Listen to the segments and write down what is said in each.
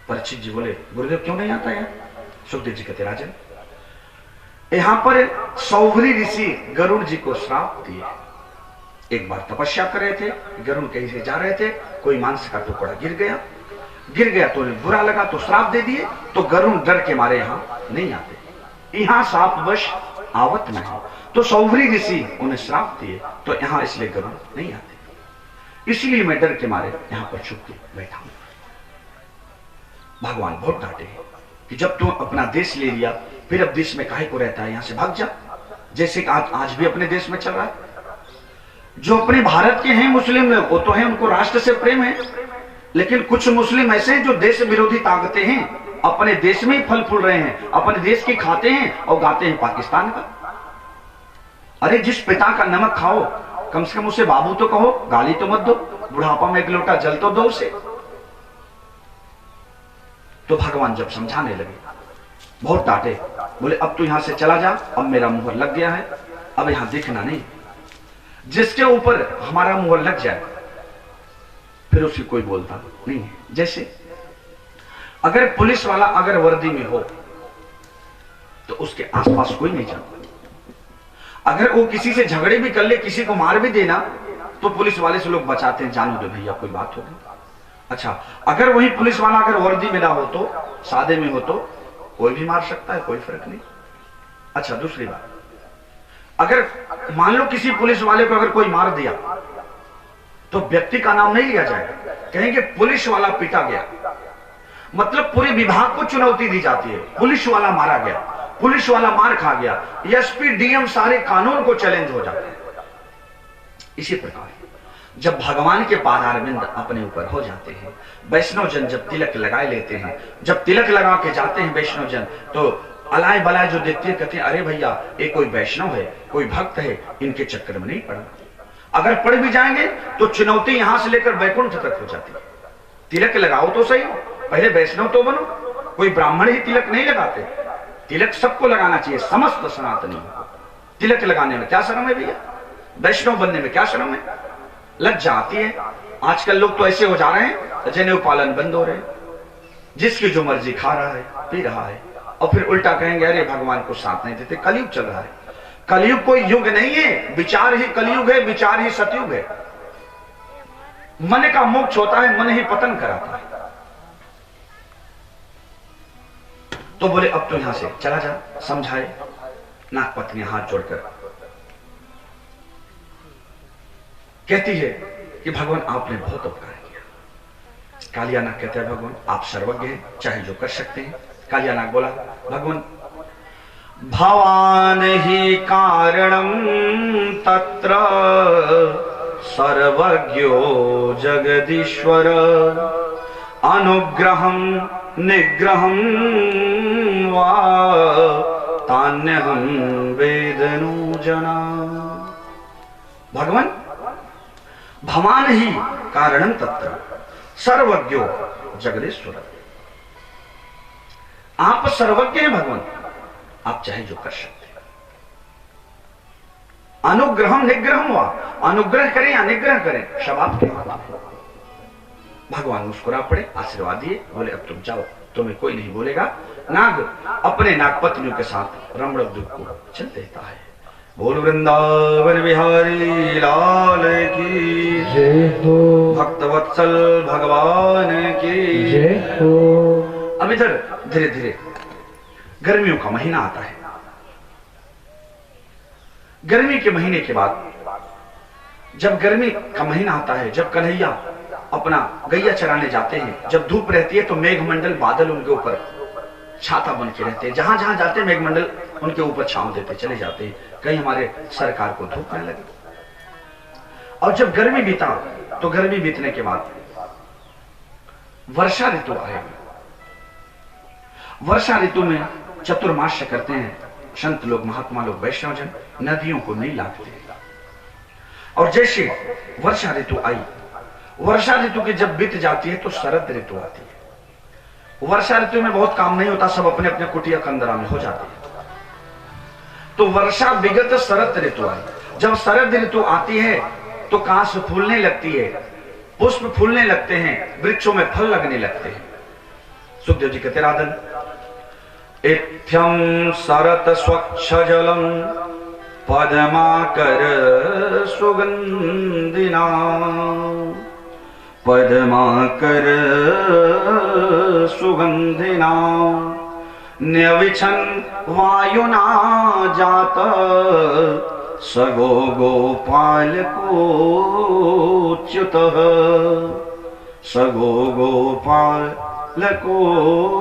परीक्षित जी बोले गुरुदेव क्यों नहीं आता यार? सुखदेव जी कहते राजन, यहां पर सौभरी ऋषि गरुड़ जी को श्राप दिए। एक बार तपस्या कर रहे थे, गरुड़ कहीं से जा रहे थे, कोई मांस का टुकड़ा गिर गया तो उन्हें बुरा लगा तो श्राप दे दिए। तो गरुड़ डर के मारे यहां नहीं आते, यहां शापवश आवत नहीं। तो सौभरी ऋषि उन्हें श्राप दिए तो यहां इसलिए गरुड़ नहीं आते, इसलिए मैं डर के मारे यहां पर छुप के बैठा हूं। भगवान बहुत डांटे कि जब तू अपना देश ले लिया फिर अब देश में काहे को रहता है, यहां से भाग जा। जैसे कि आज भी अपने देश में चल रहा है। जो अपने भारत के हैं मुस्लिम लोग वो तो है, उनको राष्ट्र से प्रेम है, लेकिन कुछ मुस्लिम ऐसे हैं जो देश विरोधी ताकतें हैं, अपने देश में ही फल फूल रहे हैं, अपने देश की खाते हैं और गाते हैं पाकिस्तान का। अरे जिस पिता का नमक खाओ कम से कम उसे बाबू तो कहो, गाली तो मत दो, बुढ़ापा में एक लोटा जल तो दो उसे। तो भगवान जब समझाने लगे बहुत डांटे, बोले अब तू यहां से चला जा, अब मेरा मुहर लग गया है, अब यहां दिखना नहीं। जिसके ऊपर हमारा मुहर लग जाए फिर उसे कोई बोलता नहीं है। जैसे अगर पुलिस वाला अगर वर्दी में हो तो उसके आसपास कोई नहीं जाता। अगर वो किसी से झगड़े भी कर ले, किसी को मार भी देना, तो पुलिस वाले से लोग बचाते हैं, जानो दो भैया कोई बात होगी। अच्छा, अगर वही पुलिस वाला अगर वर्दी में ना हो तो, सादे में हो तो कोई भी मार सकता है, कोई फर्क नहीं। अच्छा, दूसरी बात, अगर मान लो किसी पुलिस वाले को अगर कोई मार दिया तो व्यक्ति का नाम नहीं लिया जाएगा, कहेंगे पुलिस वाला पीटा गया, मतलब पूरे विभाग को चुनौती दी जाती है। पुलिस वाला मारा गया, पुलिस वाला मार खा गया, एसपी डीएम सारे कानून को चैलेंज हो जाते हैं। इसी प्रकार जब भगवान के पादारविंद अपने ऊपर हो जाते हैं, वैष्णव जन जब तिलक लगाए लेते हैं, जब तिलक लगा के जाते हैं वैष्णव जन, तो अलाय बलाय जो देखते हैं कहते हैं अरे भैया ये कोई वैष्णव है, कोई भक्त है, इनके चक्कर में नहीं पड़ना। अगर पड़ भी जाएंगे तो चुनौती यहां से लेकर वैकुंठ तक हो जाती है। तिलक लगाओ तो सही, पहले वैष्णव तो बनो। कोई ब्राह्मण ही तिलक नहीं लगाते, तिलक सबको लगाना चाहिए, समस्त सनातनी। तिलक लगाने में क्या शर्म है भैया? वैष्णव बनने में क्या शर्म है? लज्जा आती है। आजकल लोग तो ऐसे हो जा रहे हैं जनेऊ पालन बंद हो रहे, जिसकी जो मर्जी खा रहा है, पी रहा है, और फिर उल्टा कहेंगे अरे भगवान को साथ नहीं देते। कलयुग चल रहा है। कलयुग कोई युग नहीं है, विचार ही कलयुग है, विचार ही सतयुग है। मन का मोक्ष होता है, मन ही पतन कराता है। तो बोले अब तो यहां से चला जा, समझाए। नागपत्नी हाथ जोड़कर कहती है कि भगवान आपने बहुत उपकार किया। कालियानाग कहते हैं भगवान आप सर्वज्ञ हैं, चाहे जो कर सकते हैं। कालियानाग बोला भगवान भवान ही कारणम तत्र सर्वज्ञो जगदीश्वर अनुग्रहम निग्रहम वा तान्यहं वेदनु जना। भगवान भवान ही कारणम तत्र सर्वज्ञो जगदीश्वर, आप सर्वज्ञ हैं भगवान, आप चाहे जो कर सकते हैं। अनुग्रहम निग्रहम हुआ, अनुग्रह करें या निग्रह करें सब आपके हाथ में। भगवान मुस्कुरा पड़े, आशीर्वाद दिए, बोले अब तुम जाओ, तुम्हें कोई नहीं बोलेगा। नाग अपने नागपत्नियों के साथ रमण दुख को चल देता है। बोल वृंदावन बिहारी लाल की जय हो, भक्तवत्सल भगवान की जय हो। अब इधर धीरे धीरे गर्मियों का महीना आता है। गर्मी के महीने के बाद जब गर्मी का महीना आता है, जब कन्हैया अपना गैया चराने जाते हैं, जब धूप रहती है तो मेघमंडल बादल उनके ऊपर छाता बन के रहते हैं। जहां जहां जाते हैं मेघमंडल उनके ऊपर छांव देते चले जाते हैं, कहीं हमारे सरकार को धूप न लगे। और जब गर्मी बीता तो गर्मी बीतने के बाद वर्षा ऋतु आएगी। वर्षा ऋतु में चतुर्मास्य करते हैं संत लोग, महात्मा लोग, वैष्णव जन, नदियों को नहीं लागते। और जैसे वर्षा ऋतु आई, वर्षा ऋतु की जब बीत जाती है तो शरद ऋतु आती है। वर्षा ऋतु में बहुत काम नहीं होता, सब अपने अपने कुटिया कंदरा में हो जाते हैं। तो वर्षा विगत शरद ऋतु आई। जब शरद ऋतु आती है तो घास फूलने लगती है, पुष्प फूलने लगते हैं, वृक्षों में फल लगने लगते हैं, सुखदेव जी कहते राधन इत्थम सरत स्वच्छ जलम पद्माकर सुगंधिना पद्माकर सुगंधिना न्यविछन वायुना जात सगो गोपाल कोच्युतः सगो गोपाल कोच्युतः।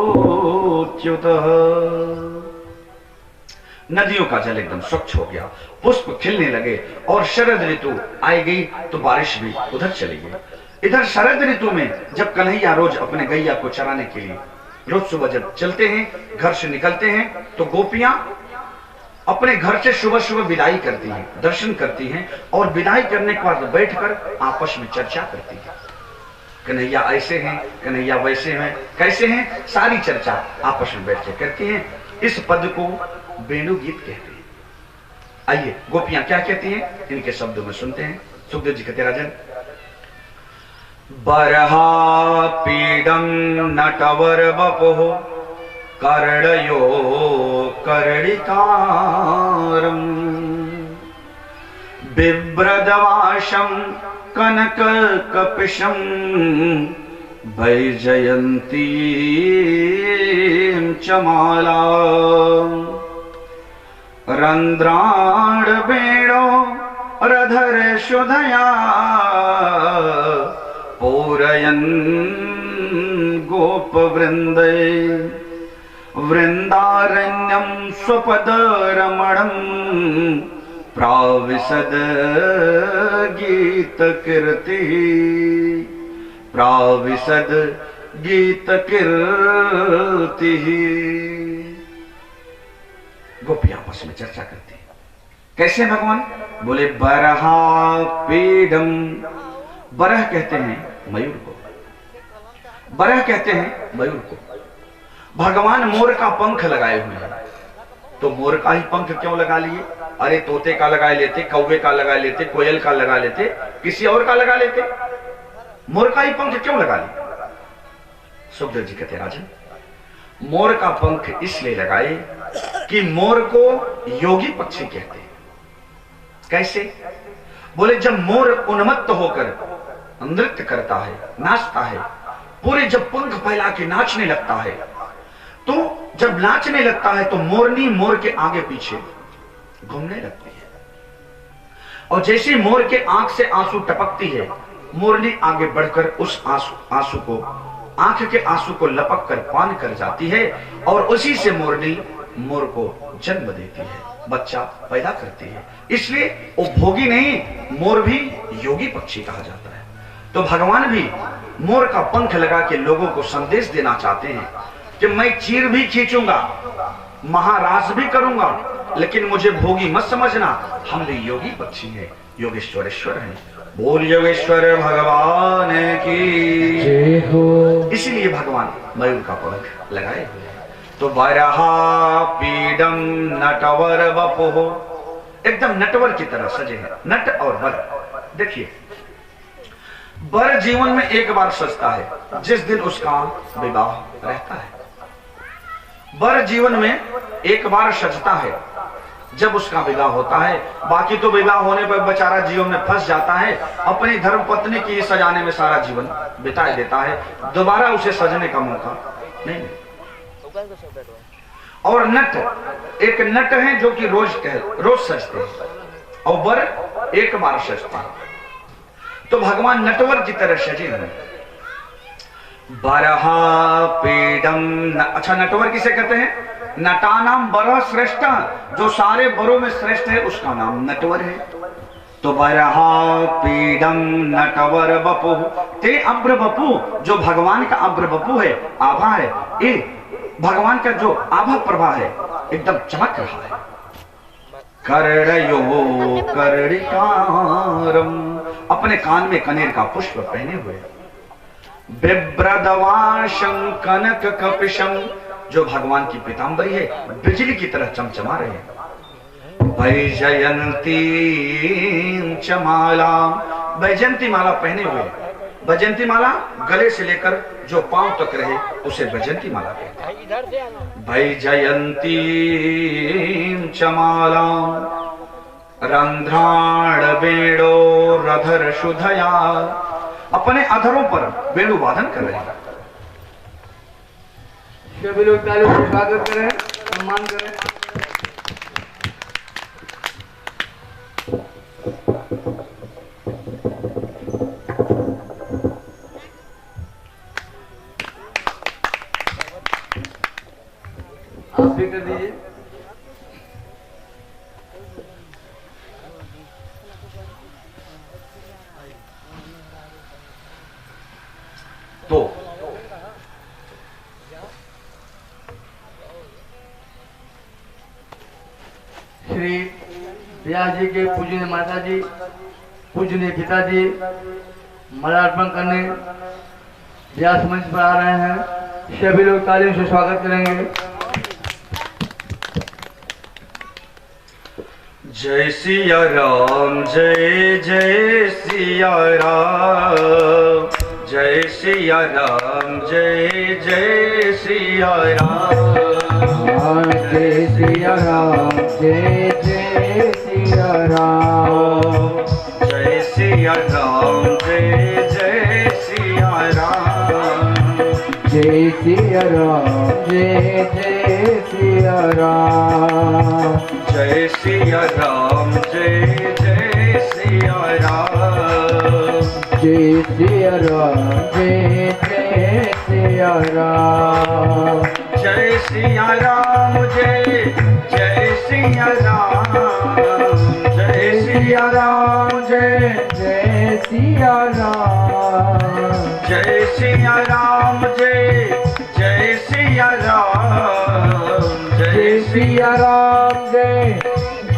नदियों का जल एकदम स्वच्छ हो गया, पुष्प खिलने लगे और शरद ऋतु आई गई तो बारिश भी उधर चली गई। इधर शरद ऋतु में जब कन्हैया रोज अपने गैया को चराने के लिए रोज सुबह जब चलते हैं, घर से निकलते हैं, तो गोपियां अपने घर से सुबह सुबह विदाई करती हैं, दर्शन करती हैं और विदाई करने के बाद बैठकर आपस में चर्चा करती हैं। कन्हैया ऐसे हैं, कन्हैया वैसे हैं, कैसे हैं, सारी चर्चा आपस में बैठ के करती हैं। इस पद को वेणु गीत कहते हैं। आइए गोपियां क्या कहती हैं, इनके शब्दों में सुनते हैं। सुखदेव जी कहते राजन बरहा पीडम नटवर बपुः कर्णयो कर्णिकारम बिभ्रदवाशम कनक कपिशम वैजयंती चमाला रंध्राण बेणो रधर शुधया पूरयन् गोप वृंदे वृंदारण्यम स्वपद रमणम प्राविशद गीत कीर्ति प्राविशद गीत कीर्ति। गोपियां आपस में चर्चा करती हैं। कैसे भगवान? बोले बरहा पीडम। बरह कहते हैं मयूर को, बरह कहते हैं मयूर को। भगवान मोर का पंख लगाए हुए हैं, तो मोर का ही पंख क्यों लगा लिए? अरे तोते का लगा लेते, कौवे का लगा लेते, कोयल का लगा लेते, किसी और का लगा लेते, मोर का ही पंख क्यों लगा लिए? सुखदेव जी कहते राजन मोर का पंख इसलिए लगाए कि मोर को योगी पक्षी कहते हैं। कैसे? बोले जब मोर उन्मत्त होकर नृत्य करता है, नाचता है, पूरे जब पंख फैला के नाचने लगता है, तो जब नाचने लगता है तो मोरनी मोर के आगे पीछे घूमने लगती है, और जैसे मोर के आंख से आंसू टपकती है, मोरनी आगे बढ़कर उस आंसू को, आंख के आंसू को लपक कर पान कर जाती है, और उसी से मोरनी मोर को जन्म देती है, बच्चा पैदा करती है। इसलिए वो भोगी नहीं, मोर भी योगी पक्षी कहा जाता है। तो भगवान भी मोर का पंख लगा के लोगों को संदेश देना चाहते हैं कि मैं चीर भी खींचूंगा, महाराज भी करूंगा, लेकिन मुझे भोगी मत समझना, हम भी योगी पक्षी हैं, योगेश्वरेश्वर हैं। बोल योगेश्वर भगवान की जय हो। इसीलिए भगवान मयूर का पंख लगाए हुए हैं। तो बरहा पीडम नटवर बपुः, एकदम नटवर की तरह सजे हैं। नट और वर, देखिए वर जीवन में एक बार सजता है जिस दिन उसका विवाह रहता है। वर जीवन में एक बार सजता है जब उसका विवाह होता है, बाकी तो विवाह होने पर बेचारा जीवन में फंस जाता है, अपनी धर्म पत्नी की सजाने में सारा जीवन बिता देता है, दोबारा उसे सजने का मौका नहीं मिलता। और नट, एक नट है जो कि रोज सजते हैं, और वर एक बार सजते हैं। तो भगवान नटवर की तरह सजे हैं। बरहा पीडम, अच्छा नटवर किसे कहते हैं? नटानाम बरह श्रेष्ठ, जो सारे बरों में श्रेष्ठ है उसका नाम नटवर है। तो बरहा पीडम नटवर बपुः, ते अभ्र बपु, जो भगवान का अभ्र बपु है, आभा है, ये भगवान का जो आभा प्रभा है एकदम चमक रहा है। कर्णयो कर्णिकारम, अपने कान में कनेर का पुष्प पहने हुए। बिभ्रदवाशं कनक कपिशम, जो भगवान की पीतांबरी है, बिजली की तरह चमचमा रहे हैं। वैजयंती चमाला, वैजयंती माला पहने हुए, वैजयंती माला गले से लेकर जो पांव तक रहे उसे वैजयंती माला कहते हैं। वैजयंती चमाला रंध्राण वेणो रधर शुद्धया, अपने अधरों पर वेणु वादन कर रहे हैं। सभी लोग तालियों से स्वागत करें, सम्मान करें। आप भी कर दीजिए। तो श्री व्यास जी के पूजनीय माता जी, पूजनीय पिताजी माल्यार्पण करने व्यास मंच पर आ रहे हैं। सभी लोग तालियों से स्वागत करेंगे। जय सिया राम, जय जय सिया राम, जय सिया राम, जय जय सिया राम, जय सिया राम, जय जय सिया राम, जय सिया राम, जय जय सिया राम, जय सिया राम, जय जय सिया राम, जय सिया राम, जय जय सिया राम, जय सिया राम, जय जय सिया राम, जय सिया राम, जय जय सिया राम, जय सिया राम, जय जय सिया राम, जय सिया राम, जय जय सिया राम, जय सिया राम, जय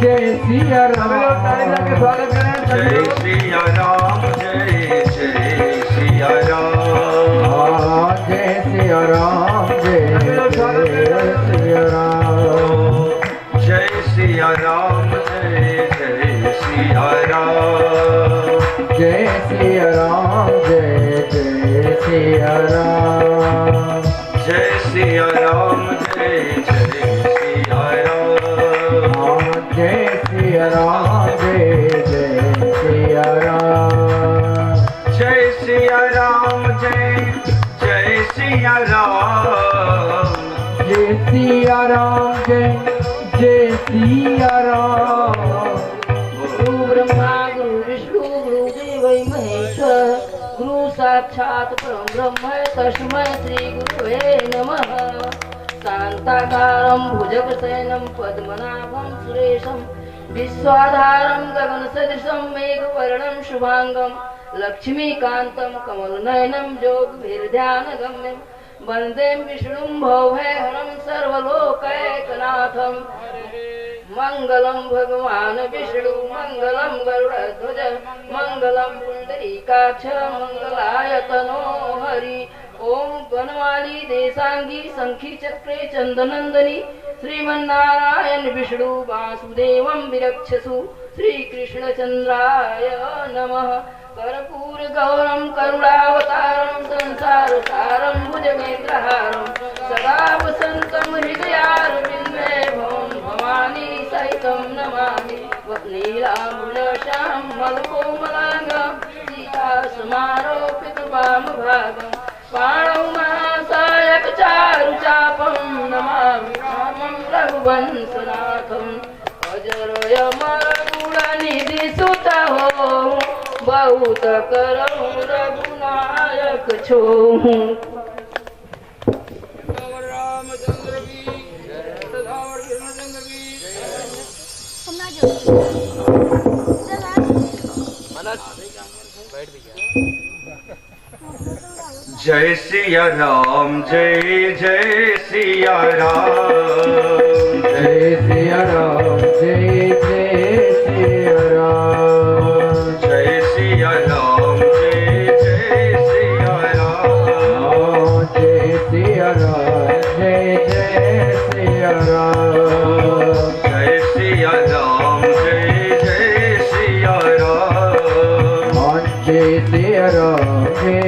जय सिया राम, स्वागत करें। जय सिया राम, जय जय सिया राम, जय सिया राम, जय जय सिया राम, जय सिया राम, जय जय सिया राम, जय सिया राम, जय जय सिया राम, जय सिया राम, जय जय सिया राम, जय सिया राम, जय जय सिया राम, जय सिया राम, जय जय सिया राम, जय सिया राम, जय जय सिया राम। गुरु ब्रह्मा गुरु विष्णु गुरु देवै महेश्वर, गुरु साक्षात् परं ब्रह्म तस्मै श्री गुरुवे नमः। शान्ताकारं भुजगशयनं पद्मनाभं सुरेशं, विश्वाधारं गगनसदृशं मेघवर्णं शुभांगं, लक्ष्मीकान्तं कमलनयनं योगभिर्ध्यानगम्यं, वन्दे विष्णुं भवभयहरं सर्वलोकैकनाथं। मंगलम भगवान विष्णु मंगलम गरुड़ध्वज मंगलम पुंडरीकाक्ष मंगलायतनो हरि। ओम वनमाली देशांगी शंखी चक्रे चंदनंदनी, श्रीमन्नारायण विष्णु वासुदेवं विरक्षसु, श्रीकृष्णचंद्राय नमः। कर्पूर गौरम करुणावतारम संसार सारम भुजगेन्द्रहारम, सदा वसंतम हृदयारविंदे भवं भवानी सहितं नमामि। नीलाम्बुजश्यामलकोमलांगं सीतासमारोपित वामभागं, पाणौ महासायकचारुचापं नमामि रामं रघुवंशनाथम्। अजरयमरगुणनिधिसुतः बहुत करहु रघुनायक छोहु। जय सिया राम, जय जय सिया राम, जय सिया राम, जय जय सिया राम, जय सिया राम, जय जय सिया राम, जय सिया राम, जय जय सिया राम, जय सिया राम, जय जय सिया राम, जय सिया राम, जय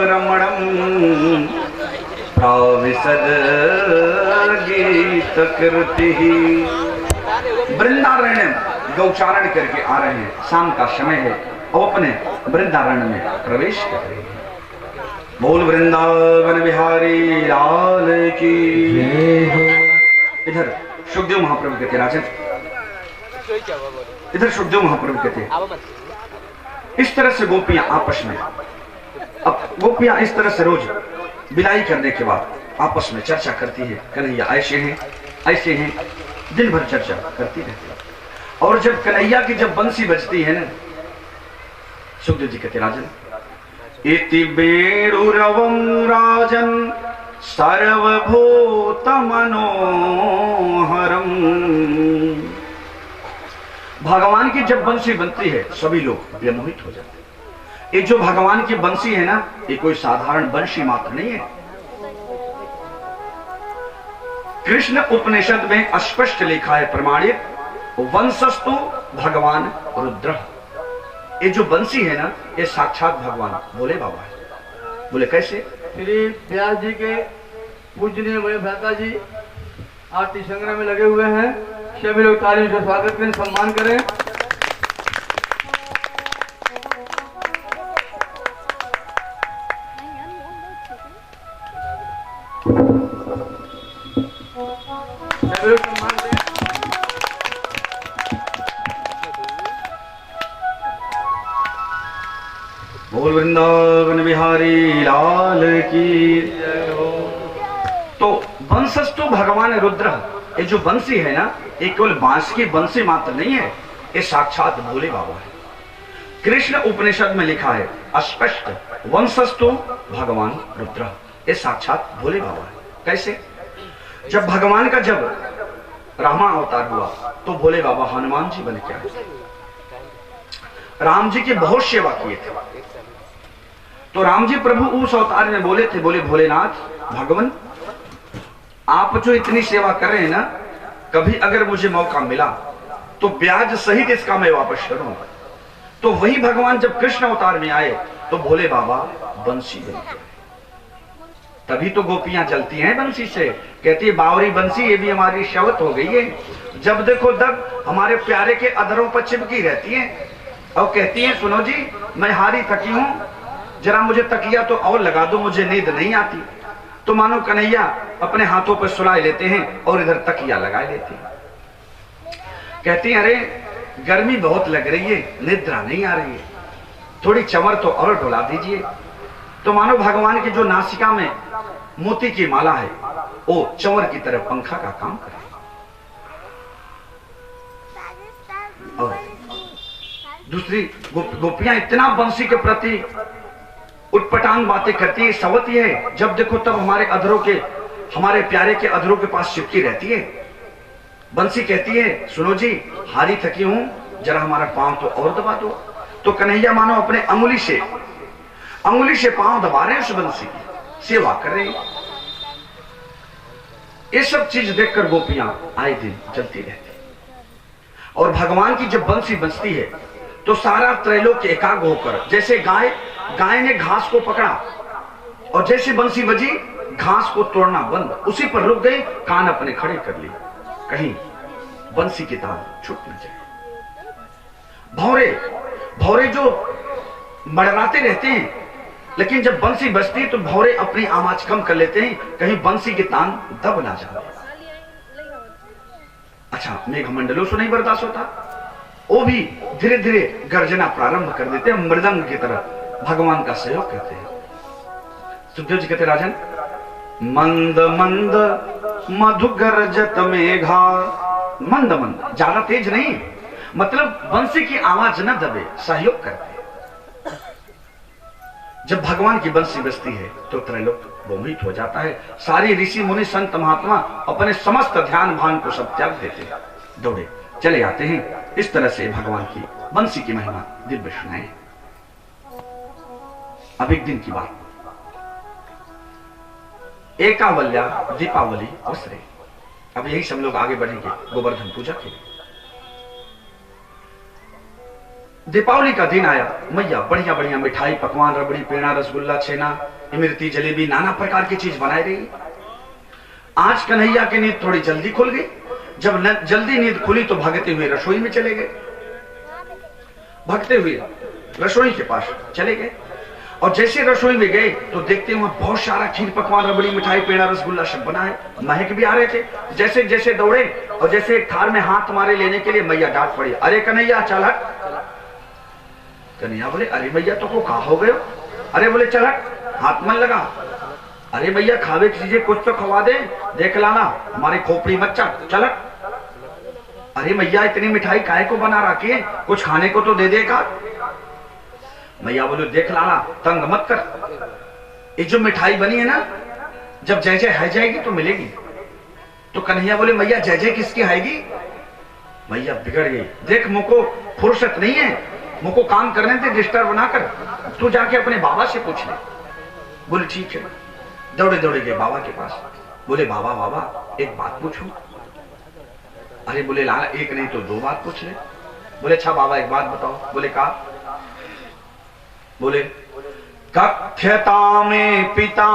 रमणम प्राविशद गीत कृति। वृंदारण्य गौचारण करके आ रहे हैं, शाम का समय है और अपने वृंदारण्य में प्रवेश कर रहे हैं। बोल वृंदावन बिहारी लाल की। इधर सुखदेव महाप्रभु कहते राजन, इधर सुखदेव महाप्रभु कहते इस तरह से गोपियां आपस में, अब गोपियां इस तरह से रोज विदाई करने के बाद आपस में चर्चा करती है, कन्हैया ऐसे हैं ऐसे हैं, दिन भर चर्चा करती रहती है। और जब कन्हैया की जब बंसी बजती है ना, सुखदेव जी कहते राजन, इति बेणुरवं राजन सर्वभूत मनोहरम। भगवान की जब बंसी बनती है सभी लोग विमोहित हो जाते हैं। ये जो भगवान की बंसी है ना, ये कोई साधारण बंसी मात्र नहीं है। कृष्ण उपनिषद में स्पष्ट लिखा है, प्रमाणित, वंशस्तु भगवान रुद्र। ये जो बंसी है ना, ये साक्षात भगवान भोले बाबा है। बोले कैसे? श्री व्यास जी के पूजनीय बड़े भ्राता जी आरती संग्रह में लगे हुए हैं। सभी लोग तालियों से स्वागत करें, सम्मान करें। सभी लोग सम्मान करें। बोल वृंदावन बिहारी लाल की। तो वंशस्तु भगवान रुद्र, ये जो बंसी है ना, ये केवल बांस की बंसी मात्र नहीं है, ये साक्षात भोले बाबा है। कृष्ण उपनिषद में लिखा है स्पष्ट, वंशस्तु भगवान रुद्र, ये साक्षात भोले बाबा है। कैसे? जब भगवान का जब रामा अवतार हुआ तो भोले बाबा हनुमान जी बन के आए। राम जी की बहुत सेवा किए थे, तो राम जी प्रभु उस अवतार में बोले थे, बोले भोलेनाथ भगवान, आप जो इतनी सेवा कर रहे हैं ना, कभी अगर मुझे मौका मिला तो ब्याज सहित इसका मैं वापस करूंगा। तो वही भगवान जब कृष्ण अवतार में आए तो भोले बाबा बंसी बन गए। तभी तो गोपियां जलती हैं बंसी से, कहती है बावरी बंसी, ये भी हमारी शवत हो गई है। जब देखो तब हमारे प्यारे के अधरों पर चिपकी रहती है और कहती है, सुनो जी मैं हारी थकी हूं, जरा मुझे तकिया तो और लगा दो, मुझे नींद नहीं आती। तो मानो कन्हैया अपने हाथों पर सुलाए लेते हैं और इधर तकिया लगाए लेते हैं। कहती है, अरे गर्मी बहुत लग रही है, निद्रा नहीं आ रही है, थोड़ी चमर तो और डुला दीजिए। तो मानो भगवान की जो नासिका में मोती की माला है, वो चंवर की तरह पंखा का काम करे। और दूसरी गोपियां इतना बंसी के प्रति उटपटांग बातें करती है, सवती है, जब देखो तब हमारे अधरों के, हमारे प्यारे के अधरों के पास चिपकी रहती है। बंसी कहती है, सुनो जी हारी थकी हूं, जरा हमारा पांव तो और दबा दो। तो कन्हैया मानो अपने अंगुली से पांव दबा रहे हैं, उस बंसी की सेवा कर रहे हैं। ये सब चीज देखकर गोपियां आए दिन चलती रहती। और भगवान की जब बंसी बजती है तो सारा त्रैलोक एकाग्र होकर, जैसे गाय ने घास को पकड़ा और जैसे बंसी बजी, घास को तोड़ना बंद, उसी पर रुक गई, कान अपने खड़े कर लिए, कहीं बंसी की ताल छूट न जाए। भौरे जो मड़राते रहते हैं, लेकिन जब बंसी बजती तो भौरे अपनी आवाज कम कर लेते हैं, कहीं बंसी की तान दब ना जाए। अच्छा, मेघमंडलों से नहीं बर्दाश्त होता, वो भी धीरे धीरे गर्जना प्रारंभ कर देते हैं, मृदंग की तरह भगवान का सहयोग करते हैं। सुखदेव जी कहते, राजन मंद मंद मधु गर्जत मेघा, मंद मंद, ज्यादा तेज नहीं, मतलब बंसी की आवाज न दबे, सहयोग करते हैं। जब भगवान की बंसी बजती है तो त्रैलोक मोहित हो जाता है। सारे ऋषि मुनि संत महात्मा अपने समस्त ध्यान भान को सब त्याग देते हैं, दौड़े चले आते हैं। इस तरह से भगवान की बंसी की महिमा दिव्य सुनाए। अब एक दिन की बात, एकावल्या दीपावली अवसरे, अब यही सब लोग आगे बढ़ेंगे गोवर्धन पूजा के लिए। दीपावली का दिन आया, मैया बढ़िया बढ़िया मिठाई, पकवान, रबड़ी, पेड़ा, रसगुल्ला, छेना, इमरती, जलेबी, नाना प्रकार की चीज बनाई रही। आज कन्हैया की नींद थोड़ी जल्दी खुल गई। जब जल्दी नींद खुली तो भागते हुए रसोई में चले गए, भागते हुए रसोई के पास चले गए। और जैसे रसोई में गए तो देखते वहां बहुत सारा खीर, पकवान, रबड़ी, मिठाई, पेड़ा, रसगुल्ला सब बना है, महक भी आ रहे थे। जैसे जैसे दौड़े और जैसे एक थाल में हाथ मारे लेने के लिए, मैया डांट पड़ी, अरे कन्हैया चल हट। कन्हैया बोले, अरे भैया तो को कहा हो गए? अरे बोले चल हट, हाथ मन लगा। अरे भैया खावे की चीजें कुछ तो खवा दे, देख लाना हमारी खोपड़ी मत चल हट। अरे भैया इतनी मिठाई काहे को बना रखी है, कुछ खाने को तो दे देगा। मैया बोले, देख लाला तंग मत कर, ये जो मिठाई बनी है ना, जब जय जय है जाएगी तो मिलेगी। तो कन्हैया बोले, मैया जय जय किसकी आएगी? मैया बिगड़ गई, देख मुझको फुर्सत नहीं है, मुझको काम करने दे, डिस्टर्ब ना कर, तू जाके अपने बाबा से पूछ ले। बोले ठीक है। दौड़े दौड़े गए बाबा के पास। बोले बाबा बाबा एक बात पूछूं? अरे बोले लाला एक नहीं तो दो बात पूछ ले। बोले अच्छा बाबा एक बात बताओ। बोले का? बोले कथ्यता में पिता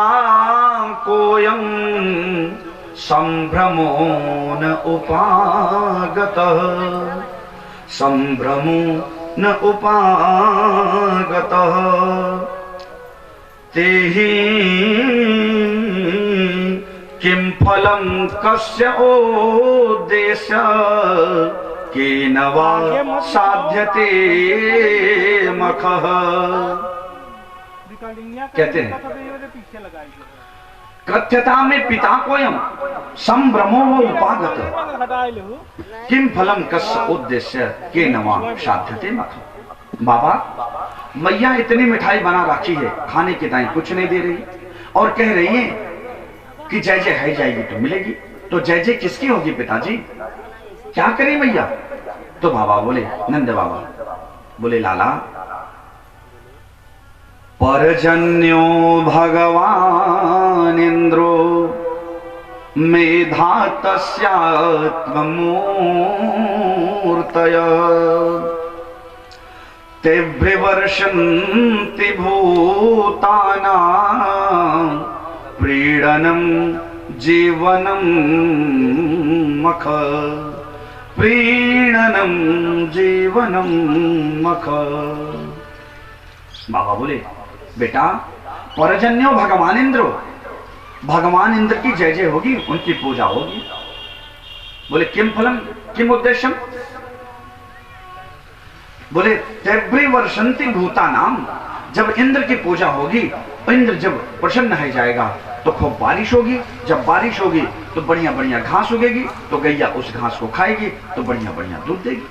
कोयम संभ्रमो न उपागत, संभ्रमो न उपागत, तेहि किम फलम कस्य उद्देश्य केन वा साध्यते मखः। कहते हैं कथ्यता में पिता कोयम संभ्रमो उपागत, किम फलम कस्य उद्देश्य केन वा साध्यते मखः। बाबा मैया इतनी मिठाई बना रखी है, खाने के दाएं कुछ नहीं दे रही और कह रही है कि जय जय है जाएगी तो मिलेगी। तो जय जय किसकी होगी पिताजी, क्या करें मैया? तो बाबा बोले, नंद बाबा बोले लाला परजन्यो भगवान इंद्रो मेधा तस्यात्ममूर्तय, तेभ्यवर्षन्ति भूतानां प्रीडनं जीवनं मख, प्रीणनं जीवनं मख। बाबा बोले बेटा परजन्यो भगवान इंद्रो, भगवान इंद्र की जय जय होगी, उनकी पूजा होगी। बोले किम फलम किम उद्देश्यम? बोले तेभ्य वर्षन्ति भूतानाम, जब इंद्र की पूजा होगी, इंद्र जब प्रसन्न हो जाएगा तो खूब बारिश होगी, जब बारिश होगी तो बढ़िया बढ़िया घास उगेगी, तो गैया उस घास को खाएगी तो बढ़िया बढ़िया दूध देगी,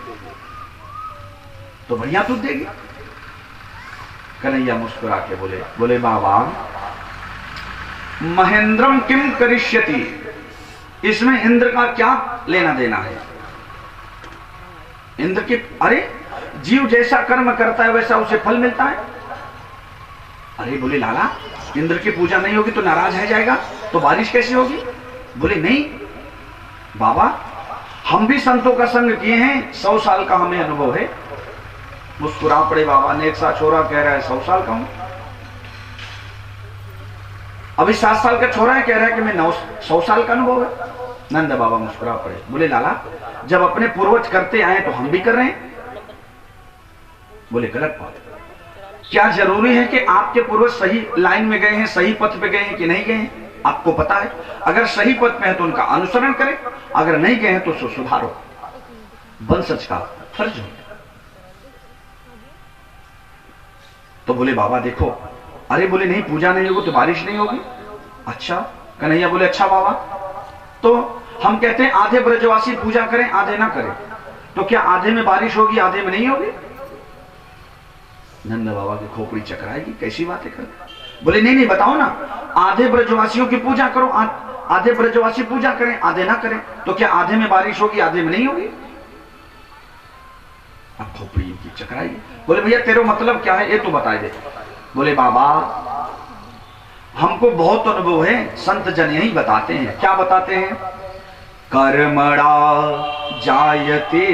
तो बढ़िया दूध देगी। कन्हैया मुस्कुरा के बोले बाबा महेंद्रम किम करिष्यति, इसमें इंद्र का क्या लेना देना है? इंद्र की, अरे जीव जैसा कर्म करता है वैसा उसे फल मिलता है। अरे बोले लाला इंद्र की पूजा नहीं होगी तो नाराज है जाएगा, तो बारिश कैसे होगी? बोले नहीं बाबा हम भी संतों का संग किए हैं, 100 साल का हमें अनुभव है। मुस्कुरा पड़े बाबा ने। एक सा छोरा कह रहा है 100 साल का हूं, अभी 7 साल का छोरा है कह रहा है कि मैं 100 साल का अनुभव है। नंद बाबा मुस्कुरा पड़े, बोले लाला जब अपने पूर्वज करते आए तो हम भी कर रहे हैं। बोले गलत बात, क्या जरूरी है कि आपके पूर्वज सही लाइन में गए हैं, सही पथ पे गए हैं कि नहीं गए हैं? आपको पता है, अगर सही पथ पे है तो उनका अनुसरण करें, अगर नहीं गए हैं तो सुधारो, वंशज का फर्ज है। तो बोले बाबा देखो, अरे बोले नहीं पूजा नहीं होगी तो बारिश नहीं होगी। अच्छा कन्हैया बोले अच्छा बाबा, तो हम कहते हैं आधे ब्रजवासी पूजा करें आधे ना करें, तो क्या आधे में बारिश होगी आधे में नहीं होगी? नंद बाबा की खोपड़ी चकराएगी, कैसी बातें कर। बोले नहीं नहीं बताओ ना, आधे ब्रजवासियों की पूजा करो, आधे ब्रजवासी पूजा करें आधे ना करें, तो क्या आधे में बारिश होगी आधे में नहीं होगी? अब खोपड़ी की चकराएगी। बोले भैया तेरा मतलब क्या है ये तो बता दे। बोले बाबा हमको बहुत अनुभव है, संत जन यही बताते हैं। क्या बताते हैं? कर्मणा जायते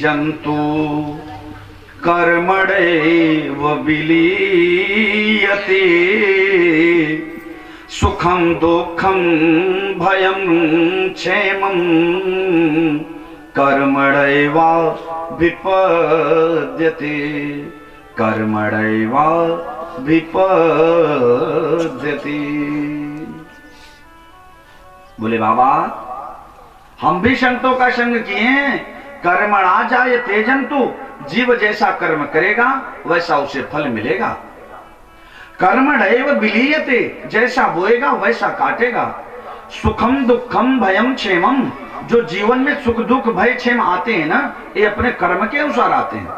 जंतु कर्मणैव विलीयते सुखम दुखम भयम क्षेमम कर्मणैव विपद्यते कर्मणैव विपद्यते। बोले बाबा हम भी संतों का संग किए हैं। कर्मणा जाए तेजंतु, जीव जैसा कर्म करेगा वैसा उसे फल मिलेगा। कर्मणैव विलीयते, जैसा बोएगा वैसा काटेगा। सुखम दुखम भयम क्षेमम, जो जीवन में सुख दुख भय क्षेम आते हैं ना, ये अपने कर्म के अनुसार आते हैं।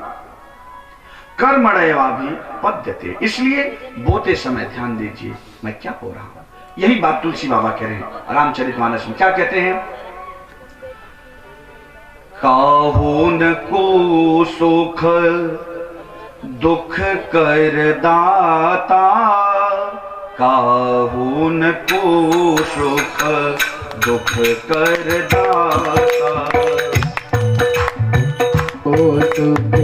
कर्मणैवा भी पद्यते, इसलिए बोते समय ध्यान दीजिए मैं क्या हो रहा हूं। यही बात तुलसी बाबा कह रहे हैं रामचरितमानस में। क्या कहते हैं? काहून को सुख दुख कर दाता, काहून को सुख दुख कर दाता। ओ सुख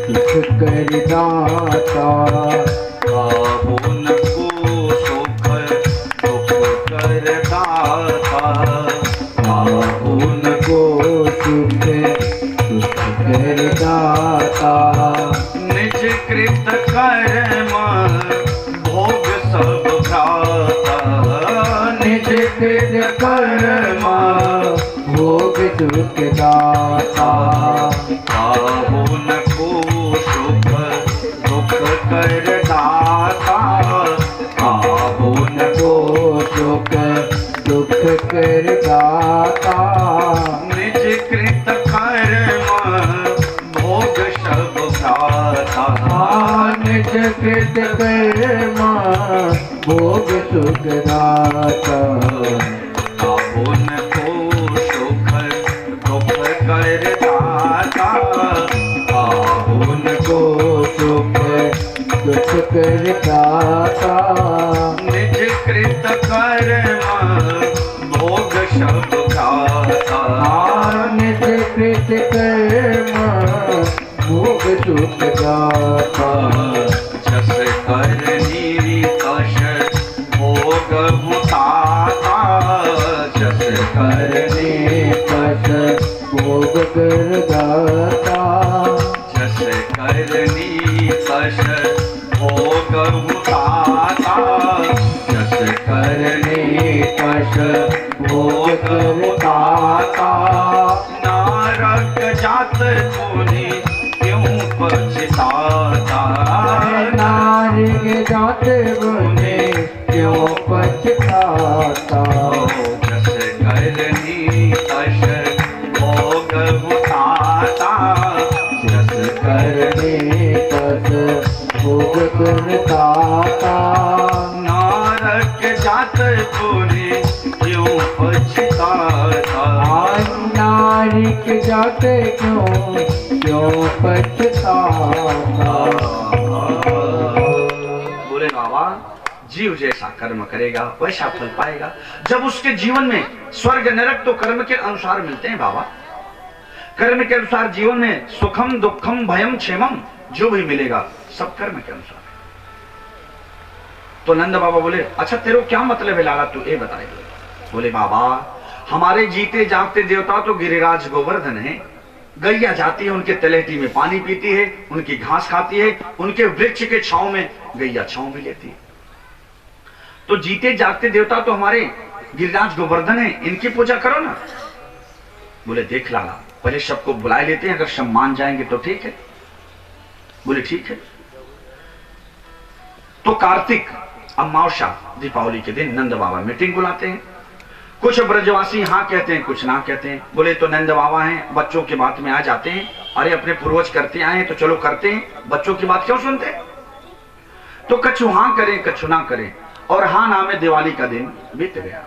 दुख कर दाता, काहून को सुख दुख कर दाता। काहून को सुख दुख कर दाता। निज कृत कर्म भोग सब भ्राता। निज कृत कर्म भोग सुख दाता। काहून को सुख दुख कर दाता। काहून को सुख दुख कर दाता। निज कृत कर्म भोग सब भ्राता। निज कृत कर्म भोग सुख दाता। काहून को सुख दुख कर दाता। काहून को सुख दुख कर दाता। निज कृत कर्म भोग सब भ्राता। निज कृत कर्म भोग सुख दाता। जस करनी कश भोग मुताता। जस करने कश भोग कर दाता। जस करनी कश भोग मुताता। जस करने कश भोग कर दाता। नारक जात कोनी क्यों पछताता। नारी के जात गुने क्यों पछताता। जस करनी कश भोग मुताता। जस करने कश भोग कर दाता। नारक जात कोनी क्यों पछताता। नारी के जात क्यों पछताता। बोले बाबा जीव जैसा कर्म करेगा वैसा फल पाएगा। जब उसके जीवन में स्वर्ग नरक तो कर्म के अनुसार मिलते हैं बाबा। कर्म के अनुसार जीवन में सुखम दुखम भयम क्षेमम जो भी मिलेगा सब कर्म के अनुसार है। तो नंद बाबा बोले अच्छा तेरे क्या मतलब है लाला, तू ये बताए। बोले बाबा हमारे जीते जागते देवता तो गिरिराज गोवर्धन है। गैया जाती है उनके तलहटी में पानी पीती है, उनकी घास खाती है, उनके वृक्ष के छांव में गैया छांव भी लेती है। तो जीते जागते देवता तो हमारे गिरिराज गोवर्धन है, इनकी पूजा करो ना। बोले देख लाला पहले सबको बुला लेते हैं, अगर सब मान जाएंगे तो ठीक है। बोले ठीक है। तो कार्तिक अमावस्या दीपावली के दिन नंद बाबा मीटिंग बुलाते हैं। कुछ ब्रजवासी हाँ कहते हैं कुछ ना कहते हैं। बोले तो नंद बाबा हैं, बच्चों की बात में आ जाते हैं। अरे अपने पूर्वज करते आए तो चलो करते हैं, बच्चों की बात क्यों सुनते। तो कछु हाँ करें कछु ना करें, और हाँ ना में दिवाली का दिन बीत गया।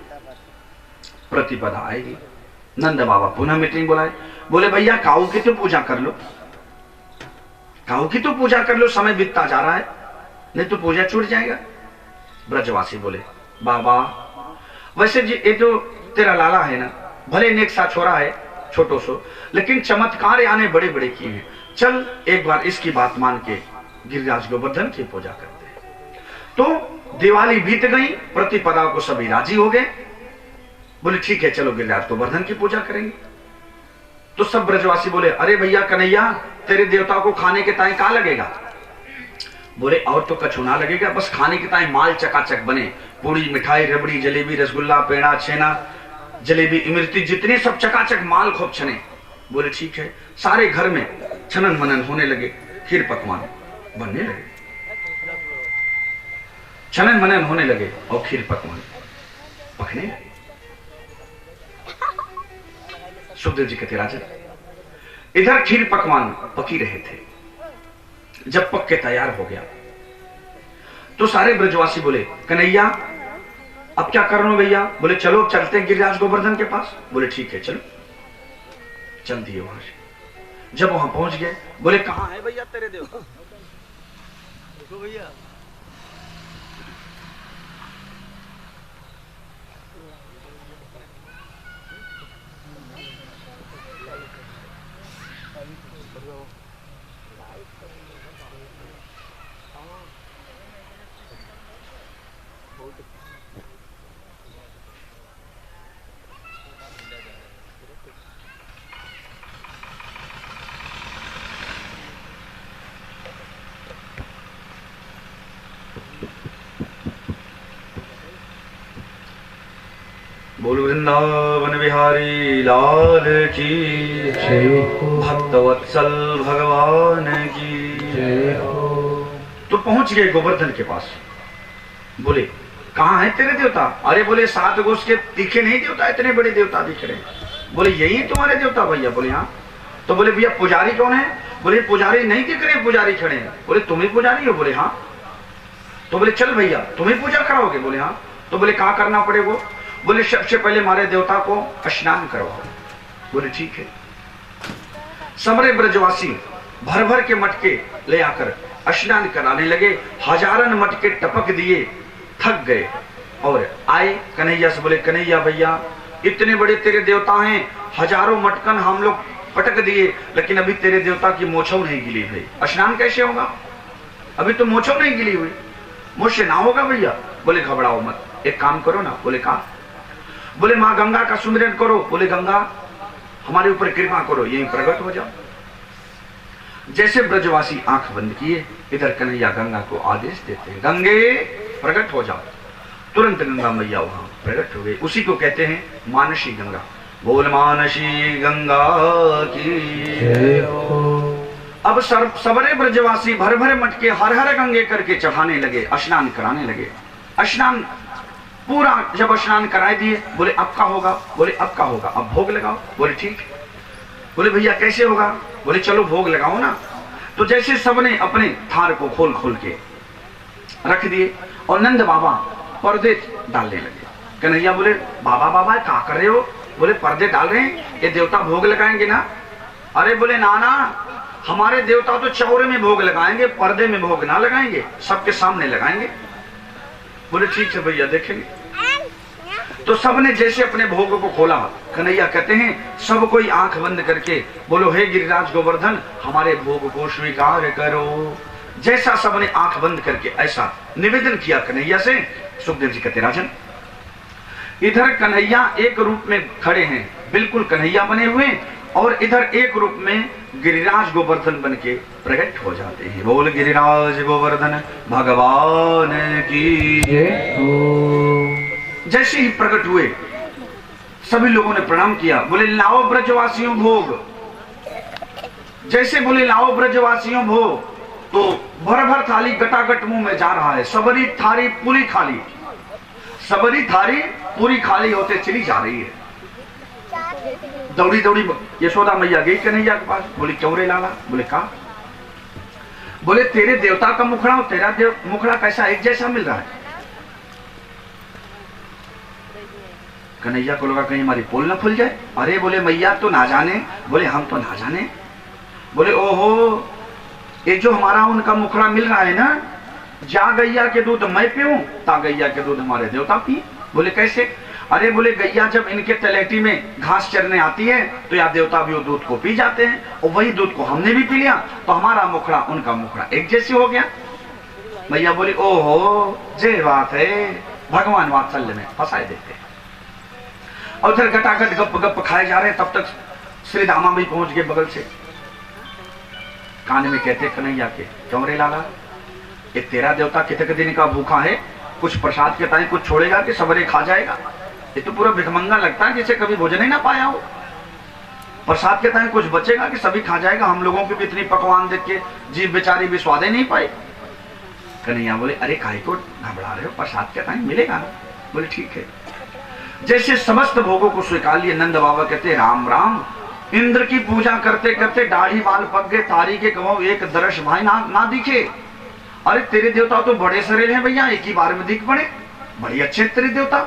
प्रतिपदा आएगी, नंद बाबा पुनः मीटिंग बुलाए। बोले भैया काऊ की तो पूजा कर लो, काऊ की तो पूजा कर लो, समय बीतता जा रहा है, नहीं तो पूजा छूट जाएगा। ब्रजवासी बोले बाबा वैसे जी ये तो तेरा लाला है ना, भले नेक सा छोरा है छोटो सो, लेकिन चमत्कार याने बड़े बड़े किए हैं। चल एक बार इसकी बात मान के गिरिराज गोवर्धन की पूजा करते हैं। तो दिवाली बीत गई, प्रतिपदा को सभी राजी हो गए, बोले ठीक है चलो गिरिराज गोवर्धन की पूजा करेंगे। तो सब ब्रजवासी बोले अरे भैया कन्हैया, तेरे देवता को खाने के टाइम कहां लगेगा? बोले और तो कछु ना लगेगा, बस खाने के टाइम माल चकाचक बने, पूरी मिठाई रबड़ी जलेबी रसगुल्ला पेड़ा छेना जलेबी इमरती जितने सब चकाचक माल खूब छने। बोले ठीक है। सारे घर में छनन मनन होने लगे, खीर पकवान बनने लगे, छनन मनन होने लगे और खीर पकवान पकने लगे। सुखदेव जी कहते राजन, इधर खीर पकवान पकी रहे थे, जब पक के तैयार हो गया तो सारे ब्रजवासी बोले कन्हैया अब क्या करना भैया? बोले चलो चलते हैं गिरिराज गोवर्धन के पास। बोले ठीक है चलो। चल दिए वहां से। जब वहां पहुंच गए बोले कहां है भैया तेरे देवता? देखो भैया, बोल वृंदावन बिहारी लाल की जय हो, भक्तवत्सल भगवान की जय हो। तो पहुंच गए गोवर्धन के पास। बोले कहां है तेरे देवता? अरे बोले 7 गोष्ठ के दिखे नहीं देवता, इतने बड़े देवता दिख रहे हैं। बोले यही तुम्हारे देवता भैया? बोले हाँ। तो बोले भैया पुजारी कौन है? बोले पुजारी नहीं दिख रहे, पुजारी खड़े हैं। बोले तुम ही पुजारी हो? बोले हाँ। तो बोले चल भैया तुम ही पूजा कराओगे? बोले हाँ। तो बोले कहाँ करना पड़ेगा? बोले सबसे पहले हमारे देवता को स्नान करवाओ। बोले ठीक है। समरे ब्रजवासी भर भर के मटके ले आकर स्नान कराने लगे। हजारन मटके टपक दिए, थक गए और आए कन्हैया से। बोले कन्हैया भैया इतने बड़े तेरे देवता हैं, हजारों मटकन हम लोग पटक दिए, लेकिन अभी तेरे देवता की मोछों नहीं गिली हुई, स्नान कैसे होगा? अभी तो मोछों नहीं गिली हुई, मुझसे ना होगा भैया। बोले घबराओ मत, एक काम करो ना। बोले कहा? बोले माँ गंगा का सुमिरन करो। बोले गंगा हमारे ऊपर कृपा करो, यहीं प्रकट हो जाओ। जैसे ब्रजवासी आंख बंद किए, इधर कन्हैया गंगा को आदेश देते हैं गंगे प्रकट हो जाओ। तुरंत गंगा मैया वहां प्रकट हो गई। उसी को कहते हैं मानसी गंगा। बोल मानसी गंगा की जय हो। अब सबरे ब्रजवासी भर भर मटके हर हर गंगे करके चढ़ाने लगे, स्नान कराने लगे। स्नान पूरा जब स्नान कराए दिए, बोले अब का होगा? बोले अब का होगा, अब भोग लगाओ। बोले ठीक। बोले भैया कैसे होगा? बोले चलो भोग लगाओ ना। तो जैसे सबने अपने थार को खोल खोल के रख दिए और नंद बाबा पर्दे डालने लगे। कन्हैया बोले बाबा बाबा क्या कर रहे हो? बोले पर्दे डाल रहे हैं, ये देवता भोग लगाएंगे ना। अरे बोले ना ना, हमारे देवता तो चौरे में भोग लगाएंगे, पर्दे में भोग ना लगाएंगे, सबके सामने लगाएंगे। बोले ठीक है भैया देखेंगे। तो सबने जैसे अपने भोग को खोला, कन्हैया कहते हैं सब कोई आंख बंद करके बोलो हे गिरिराज गोवर्धन हमारे भोग को स्वीकार करो। जैसा सबने आंख बंद करके ऐसा निवेदन किया कन्हैया से, सुखदेव जी कहते राजन इधर कन्हैया एक रूप में खड़े हैं, बिल्कुल कन्हैया बने हुए, और इधर एक रूप में गिरिराज गोवर्धन बन के प्रकट हो जाते हैं। बोल गिरिराज गोवर्धन भगवान की जय हो। जैसे ही प्रकट हुए सभी लोगों ने प्रणाम किया। बोले लाओ ब्रजवासियों भोग। जैसे बोले लाओ ब्रजवासियों भोग, तो भर भर थाली गटागट मुंह में जा रहा है। सबरी थाली पूरी खाली, सबरी थाली पूरी खाली होते चली जा रही है। दौड़ी दौड़ी यशोदा मैया गई कन्हैया के पास। बोली क्यों रे लाला? बोले कहा? बोले तेरे देवता का मुखड़ा और तेरा मुखड़ा कैसा एक जैसा मिल रहा है? कन्हैया को लगा कहीं हमारी पोल ना खुल जाए। अरे बोले मैया तो ना जाने। बोले हम तो ना जाने। बोले ओहो, ये जो हमारा उनका मुखड़ा मिल रहा है ना, जा गैया के दूध मैं पीऊं, ता गैया के दूध हमारे देवता पिए। बोले कैसे? अरे बोले गैया जब इनके तलेटी में घास चरने आती है तो या देवता भी वो दूध को पी जाते हैं, और वही दूध को हमने भी पी लिया तो हमारा मुखड़ा उनका मुखड़ा एक जैसी हो गया। भैया बोली ओहो जे बात है, भगवान वात्सल्य में फंसाए देते हैं। और उधर गटागट गप गप खाए जा रहे हैं, तब तक श्री दामा भी पहुंच गए बगल से। कान में कहते कन्हैया के, क्यों रे लाला, ये तेरा देवता कितने दिन का भूखा है, कुछ प्रसाद के टाइम कुछ छोड़ेगा कि सबरे खा जाएगा? ये तो पूरा भिखमंगा लगता है जिसे कभी भोजन ही ना पाया हो। प्रसाद के टाइम कुछ बचेगा कि सभी खा जाएगा? हम लोगों की भी इतनी पकवान देख के जीव बेचारी भी स्वाद ही नहीं पाए। कन्हैया बोले अरे काहे को घबरा रहे हो, प्रसाद के टाइम मिलेगा ना। बोले ठीक है। जैसे समस्त भोगों को स्वीकार लिए नंद बाबा कहते राम राम। इंद्र की पूजा करते करते दाढ़ी बाल पक गए, तारी के कमाओ एक दर्श भाई ना दिखे। अरे तेरे देवता तो बड़े सरेल हैं भैया, एक ही बार में दिख पड़े, बड़ी अच्छे तेरे देवता,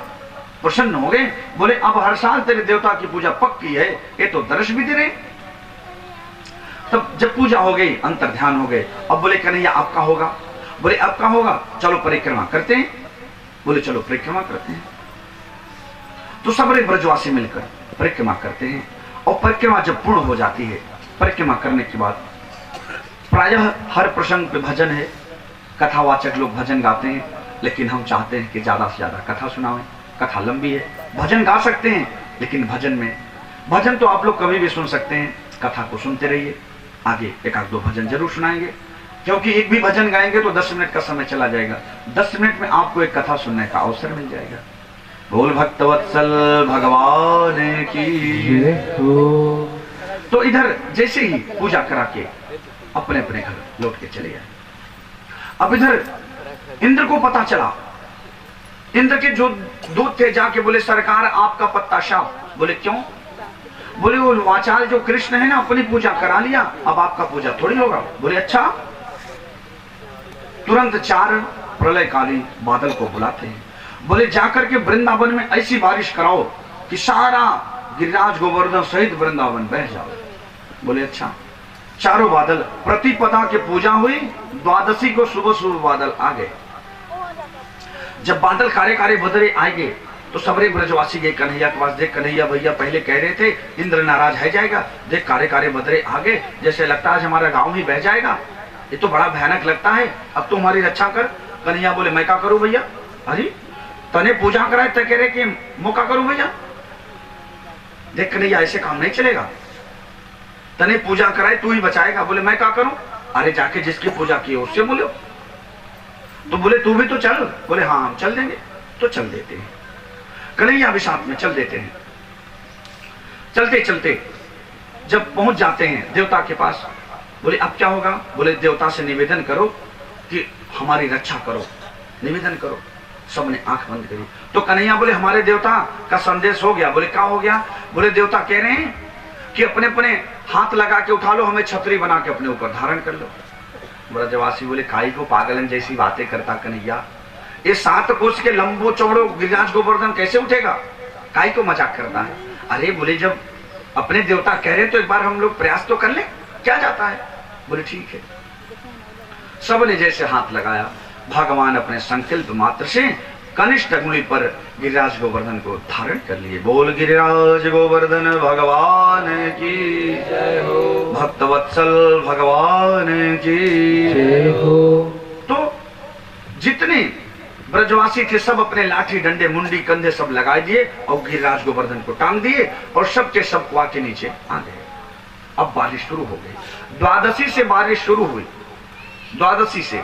प्रसन्न हो गए। बोले अब हर साल तेरे देवता की पूजा पक्की है, ये तो दर्श भी दे रहे। तब जब पूजा हो गई, अंतर ध्यान हो गए। अब बोले कन्हैया आपका होगा। बोले आपका होगा, चलो परिक्रमा करते हैं। बोले चलो परिक्रमा करते हैं। तो सबरे ब्रजवासी मिलकर परिक्रमा करते हैं, और परिक्रमा जब पूर्ण हो जाती है, परिक्रमा करने के बाद प्रायः हर प्रसंग पे भजन है, कथावाचक लोग भजन गाते हैं, लेकिन हम चाहते हैं कि ज्यादा से ज्यादा कथा सुनाएं। कथा लंबी है, भजन गा सकते हैं, लेकिन भजन तो आप लोग कभी भी सुन सकते हैं। कथा को सुनते रहिए, आगे एक आध दो भजन जरूर सुनाएंगे, क्योंकि एक भी भजन गाएंगे तो 10 मिनट का समय चला जाएगा। 10 मिनट में आपको एक कथा सुनने का अवसर मिल जाएगा। बोल भक्तवत्सल भगवान की। तो इधर जैसे ही पूजा करा के अपने अपने घर लौट के चले गए। अब इधर इंद्र को पता चला, इंद्र के जो दूत थे जाके बोले सरकार आपका पत्ता शाप। बोले क्यों? बोले वो वाचाल जो कृष्ण है ना, अपनी पूजा करा लिया, अब आपका पूजा थोड़ी होगा। बोले अच्छा। तुरंत 4 प्रलयकालीन बादल को बुलाते हैं। बोले जाकर के वृंदावन में ऐसी बारिश कराओ कि सारा गिरिराज गोवर्धन सहित वृंदावन बह जाओ। बोले अच्छा। चारों बादल प्रतिपदा के पूजा हुई, द्वादशी को सुबह सुबह बादल आ गए। जब बादल कारे कारे बदरे आएंगे तो सबरे ब्रजवासी गए कन्हैया के पास। देख कन्हैया भैया पहले कह रहे थे इंद्र नाराज है जाएगा, देख कारे कारे बदरे आ गए, जैसे लगता है हमारा गांव ही बह जाएगा, ये तो बड़ा भयानक लगता है, अब तो हमारी रक्षा कर। कन्हैया बोले मैं क्या करूं भैया? अरे तने पूजा कराए तो कह रहे कि मौका करूं भैया? देख कन्हैया ऐसे काम नहीं चलेगा, तने पूजा कराए तू ही बचाएगा। बोले मैं क्या करूं? अरे जाके जिसकी पूजा की उससे बोलो। तो बोले तू भी तो चल। बोले हाँ हम चल देंगे। तो चल देते हैं, कन्हैया भी साथ में चल देते हैं। चलते चलते जब पहुंच जाते हैं देवता के पास, बोले अब क्या होगा? बोले देवता से निवेदन करो कि हमारी रक्षा करो, निवेदन करो। सबने आंख बंद करी। तो कन्हैया बोले हमारे देवता का संदेश हो गया। बोले क्या हो गया? बोले देवता कह रहे हैं कि अपने अपने हाथ लगा के उठा लो, हमें छतरी बना के अपने ऊपर धारण कर लो। ब्रजवासी बोले काई को पागलन जैसी बातें करता कन्हैया, ये 7 कोस के लंबो चौड़ो गिरिराज गोवर्धन कैसे उठेगा? काई को मजाक करता है? अरे बोले जब अपने देवता कह रहे तो एक बार हम लोग प्रयास तो कर ले, क्या जाता है? बोले ठीक है। सबने जैसे हाथ लगाया, भगवान अपने संकल्प मात्र से कनिष्ठ अंगुली पर गिरिराज गोवर्धन को धारण कर लिए। बोल गिरिराज गोवर्धन भगवान की जय हो, भक्तवत्सल भगवान की जय हो। तो जितने ब्रजवासी थे सब अपने लाठी डंडे मुंडी कंधे सब लगा दिए और गिरिराज गोवर्धन को टांग दिए और सब के सब कुआ के नीचे आ गए। अब बारिश शुरू हो गई। द्वादशी से बारिश शुरू हुई। द्वादशी से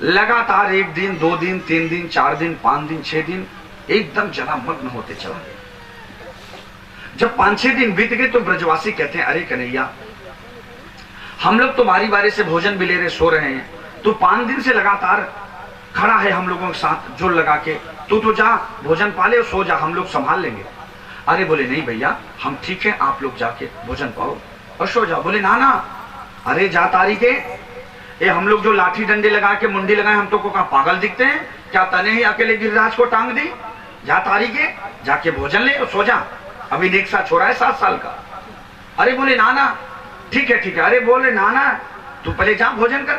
लगातार 1 दिन 2 दिन 3 दिन 4 दिन 5 दिन 6 दिन एकदम जलामग्न होते चला गया। जब 5-6 दिन बीत गए तो ब्रजवासी कहते हैं अरे कन्हैया हम लोग तो बारी बारी से भोजन भी ले रहे सो रहे हैं, तू 5 दिन से लगातार खड़ा है हम लोगों के साथ जोर लगा के, तू तो जा भोजन पाले और सो जा, हम लोग संभाल लेंगे। अरे बोले नहीं भैया हम ठीक है, आप लोग जाके भोजन पाओ और सो जाओ। बोले ना ना, अरे जा तारीखे, ये हम लोग जो लाठी डंडे लगा के मुंडी लगाए हम तो को कहा पागल दिखते हैं क्या? तने ही अकेले गिरिराज को टांग दी, जा तारीखे जाके भोजन ले और सो जा, अभी एक साथ छोड़ा है 7 साल का। अरे बोले ना ना ठीक है ठीक है। अरे बोले ना ना तू पहले जा भोजन कर,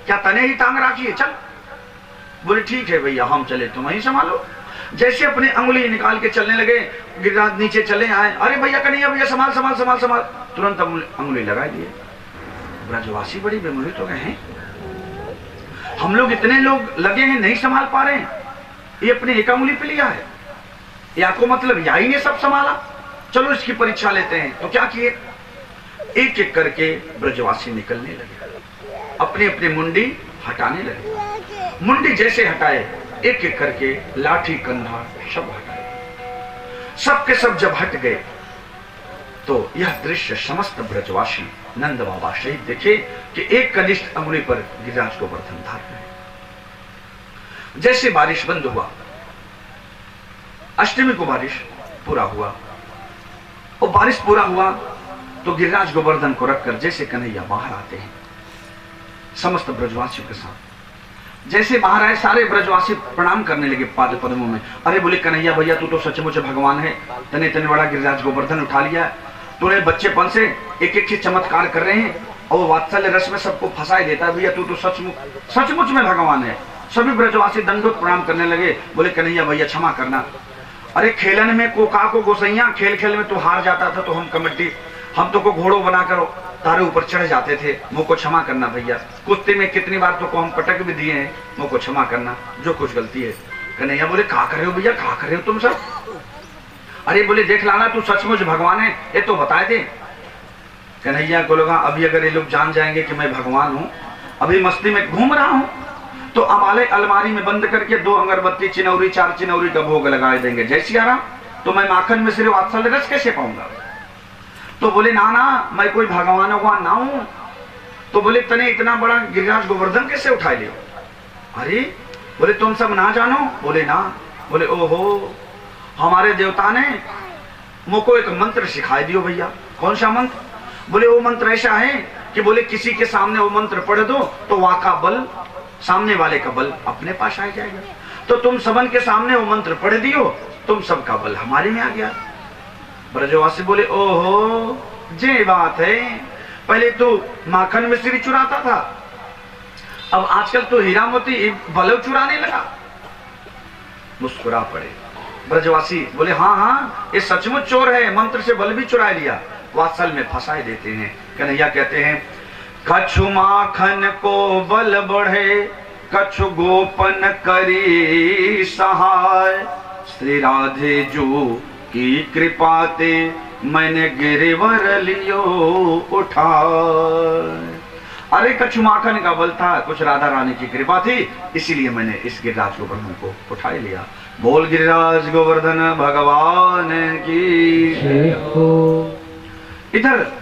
क्या तने ही टांग राखी है, चल। बोले ठीक है भैया हम चले तुम वहीं संभालो। जैसे अपनी अंगुली निकाल के चलने लगे, गिरिराज नीचे चले आए, अरे भैया कन्हैया भैया संभाल संभाल संभाल संभाल, तुरंत अंगुली लगा दिए। ब्रजवासी बड़ी बेमुलित हो गए हैं, हम लोग इतने लोग लगे हैं नहीं संभाल पा रहे हैं, ये अपने एक अंगुली पे लिया है, या को मतलब यही ने सब संभाला, चलो इसकी परीक्षा लेते हैं। तो क्या किए, एक एक करके ब्रजवासी निकलने लगे, अपनी अपनी मुंडी हटाने लगे। मुंडी जैसे हटाए, एक एक करके लाठी कंधा सब हटाए। सबके सब जब हट गए तो यह दृश्य समस्त ब्रजवासी नंद बाबा शहीद देखे कि एक कनिष्ठ अंगुली पर गिरिराज गोवर्धन धार रहे। जैसे बारिश बंद हुआ, अष्टमी को बारिश पूरा हुआ, और बारिश पूरा हुआ तो गिरिराज गोवर्धन को रखकर जैसे कन्हैया बाहर आते हैं समस्त ब्रजवासियों के साथ, जैसे बाहर आए सारे ब्रजवासी प्रणाम करने लगे पाद पद्मों में। अरे बोले कन्हैया भैया तू तो सचमुच भगवान है, तने तने बड़ा गिरिराज गोवर्धन उठा लिया, तूने बच्चेपन से एक एक चमत्कार कर रहे हैं और वात्सल्य रस में सबको फंसाए देता है, भैया तू तो सचमुच में भगवान है। सभी ब्रजवासी दंडोत प्रणाम करने लगे। बोले कन्हैया भैया क्षमा करना, अरे खेलन में कोका को गोसैया, खेल खेल में तू हार जाता था तो हम कमेटी हम तो को घोड़ों बनाकर तारे ऊपर चढ़ जाते थे, मुझको क्षमा करना भैया। कुश्ती में कितनी बार तो को हम पटक भी दिए हैं, मुझको क्षमा करना, जो कुछ गलती है। कन्हैया बोले कहा कर रहे हो भैया, कहा कर रहे हो तुम सब? अरे बोले देख लाना तू सचमुच भगवान है, ये तो बताए दे। कन्हैया को लगा अभी अगर ये लोग जान जाएंगे कि मैं भगवान हूँ, अभी मस्ती में घूम रहा हूँ, तो अमाले अलमारी में बंद करके 2 अगरबत्ती चिनौरी 4 चिनौरी का भोग लगा देंगे जय सिया राम, तो मैं माखन में सिर्फ वात्सल्य रस कैसे पाऊंगा? तो बोले ना ना मैं कोई भगवान भगवान ना हूं। तो बोले तने इतना बड़ा गिरिराज गोवर्धन कैसे उठा लियो? अरे बोले तुम सब ना जानो? बोले ना। बोले ओहो हमारे देवता ने मुझको एक मंत्र सिखाई दियो भैया। कौन सा मंत्र? बोले वो मंत्र ऐसा है कि बोले किसी के सामने वो मंत्र पढ़ दो तो वहां का बल, सामने वाले का बल अपने पास आ जाएगा। तो तुम सबन के सामने वो मंत्र पढ़ दियो, तुम सबका बल हमारे में आ गया। ब्रजवासी बोले ओहो जे बात है, पहले तो माखन मिश्री चुराता था, अब आजकल तो हीरा मोती बल चुराने लगा। मुस्कुरा पड़े ब्रजवासी, बोले हाँ हाँ ये सचमुच चोर है, मंत्र से बल भी चुरा लिया, वात्सल में फंसाए देते हैं। कन्हैया कहते हैं कछु माखन को बल बढ़े, कछु गोपन करी सहाय, श्री राधे जो की कृपा ते मैंने गिरिवर लियो उठा। अरे कछु माखन का बल था, कुछ राधा रानी की कृपा थी, इसीलिए मैंने इस गिरिराज गोवर्धन को उठा लिया। बोल गिरिराज गोवर्धन भगवान की। इधर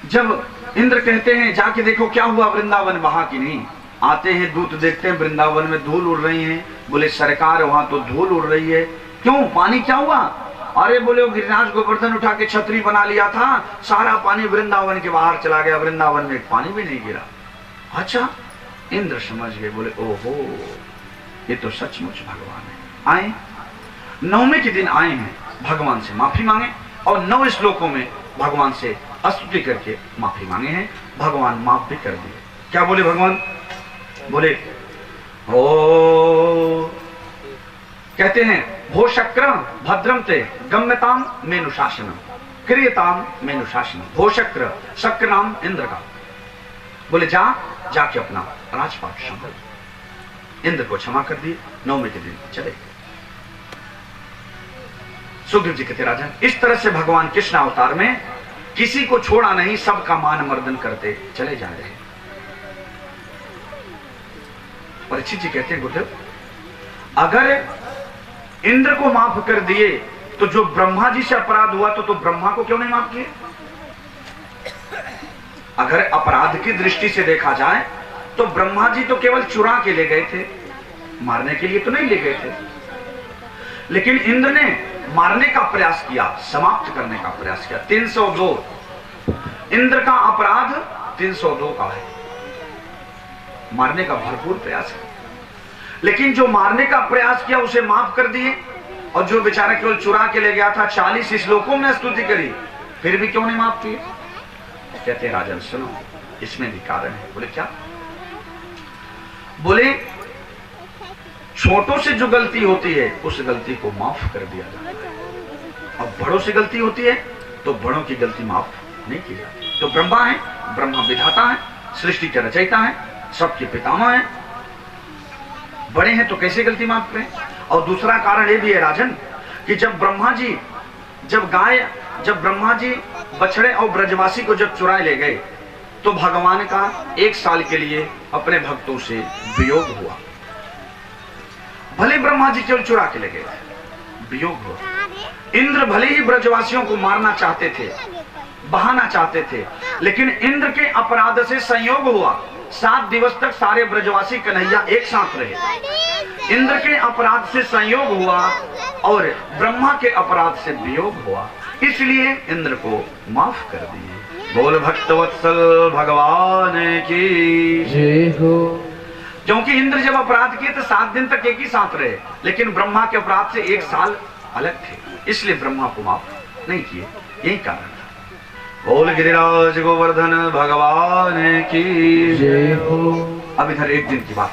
जब इंद्र कहते हैं जाके देखो क्या हुआ वृंदावन, वहां की नहीं, आते हैं दूत देखते हैं वृंदावन में धूल उड़ रही है। बोले सरकार वहां तो धूल उड़ रही है, क्यों पानी क्या हुआ? अरे बोले वो गिरिराज गोवर्धन उठा के छतरी बना लिया था, सारा पानी वृंदावन के बाहर चला गया, वृंदावन में पानी भी नहीं गिरा। अच्छा इंद्र समझ गए, बोले ओहो ये तो सचमुच भगवान है। आए नवमी के दिन आए हैं, भगवान से माफी मांगे और 9 श्लोकों में भगवान से स्तुति करके माफी मांगे हैं, भगवान माफ भी कर दिए। क्या बोले भगवान? बोले ओ कहते हैं भो शक्र भद्रम ते गम्यताम मेनुशासनम क्रियताम मेनुशासनम। भो शक्र, शक्र नाम इंद्र का। बोले जाके अपना राजपाट संभाल। इंद्र को क्षमा कर दिए, नवमी के दिन चले। सुग्रीव जी कहते राजन इस तरह से भगवान कृष्ण अवतार में किसी को छोड़ा नहीं, सबका मान मर्दन करते चले जा रहे हैं। परीक्षित जी कहते हैं गुरुदेव अगर इंद्र को माफ कर दिए तो जो ब्रह्मा जी से अपराध हुआ तो ब्रह्मा को क्यों नहीं माफ किए? अगर अपराध की दृष्टि से देखा जाए तो ब्रह्मा जी तो केवल चुरा के ले गए थे, मारने के लिए तो नहीं ले गए थे। लेकिन इंद्र ने मारने का प्रयास किया, समाप्त करने का प्रयास किया। 302 इंद्र का अपराध 302 का है, मारने का भरपूर प्रयास किया। लेकिन जो मारने का प्रयास किया उसे माफ कर दिए, और जो बेचारा केवल चुरा के ले गया था 40 श्लोकों में स्तुति करी, फिर भी क्यों नहीं माफ किए? कहते राजन सुनो इसमें भी कारण है। बोले क्या? बोले छोटों से जो गलती होती है उस गलती को माफ कर दिया जाता है। अब बड़ों से गलती होती है तो बड़ों की गलती माफ नहीं की जाती। तो ब्रह्मा है, ब्रह्मा विधाता है, सृष्टि के रचयिता है, सबके पितामह है, बड़े हैं तो कैसे गलती माफ करें। और दूसरा कारण ये भी है राजन कि जब ब्रह्मा जी बछड़े और ब्रजवासी को जब चुराए ले गए तो भगवान का 1 साल के लिए अपने भक्तों से वियोग हुआ। भले ब्रह्मा जी केवल चुरा के ले गए, वियोग हुआ। इंद्र भले ही ब्रजवासियों को मारना चाहते थे, बहाना चाहते थे, लेकिन इंद्र के अपराध से संयोग हुआ। 7 दिवस तक सारे ब्रजवासी कन्हैया एक साथ रहे। इंद्र के अपराध से संयोग हुआ और ब्रह्मा के अपराध से वियोग हुआ, इसलिए इंद्र को माफ कर दिए। बोल भक्तवत्सल भगवान की जय हो। क्योंकि इंद्र जब अपराध किए तो 7 दिन तक एक ही साथ रहे, लेकिन ब्रह्मा के अपराध से 1 साल अलग थे, इसलिए ब्रह्मा को माफ नहीं किए, यही कारण था। बोल गिरिराज गोवर्धन भगवान की जय हो। अब इधर एक दिन की बात,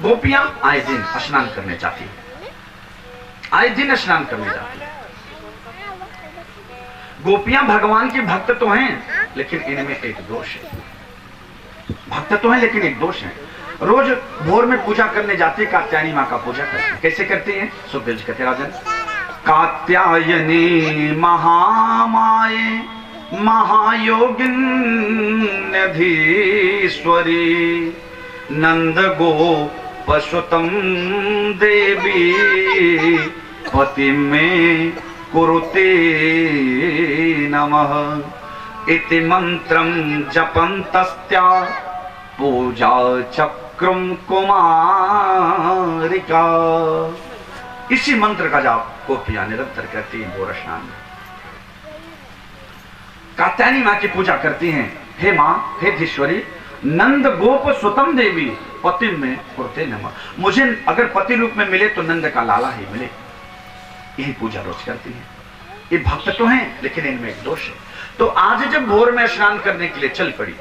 गोपियां आए दिन स्नान करने जाती है, आए दिन स्नान करने जाती है। गोपियां भगवान की भक्त तो हैं, लेकिन इनमें एक दोष है। भक्त तो है लेकिन एक दोष है। रोज भोर में पूजा करने जाती है, कात्यायनी माँ का पूजा करती है। कैसे करती है? सुखदेव जी कहते राजन, कात्यायनी महामाये महायोगिन धीश्वरी नंद गोप सुतम देवी पति में कुरुते नमः इति मंत्रम जपन्तस्त्या पूजा चक्रम कुमारिका। इसी मंत्र का जाप गोपियां निरंतर करती हैं भोर स्नान में। कात्यायनी मां की पूजा करती हैं, हे मां, हे धीश्वरी, नंद गोप सुतम देवी पति में कुरुते नमः। मुझे अगर पति रूप में मिले तो नंद का लाला ही मिले, यही पूजा रोज करती हैं। ये भक्त तो हैं लेकिन इनमें एक दोष है। तो आज जब भोर में स्नान करने के लिए चल पड़ी,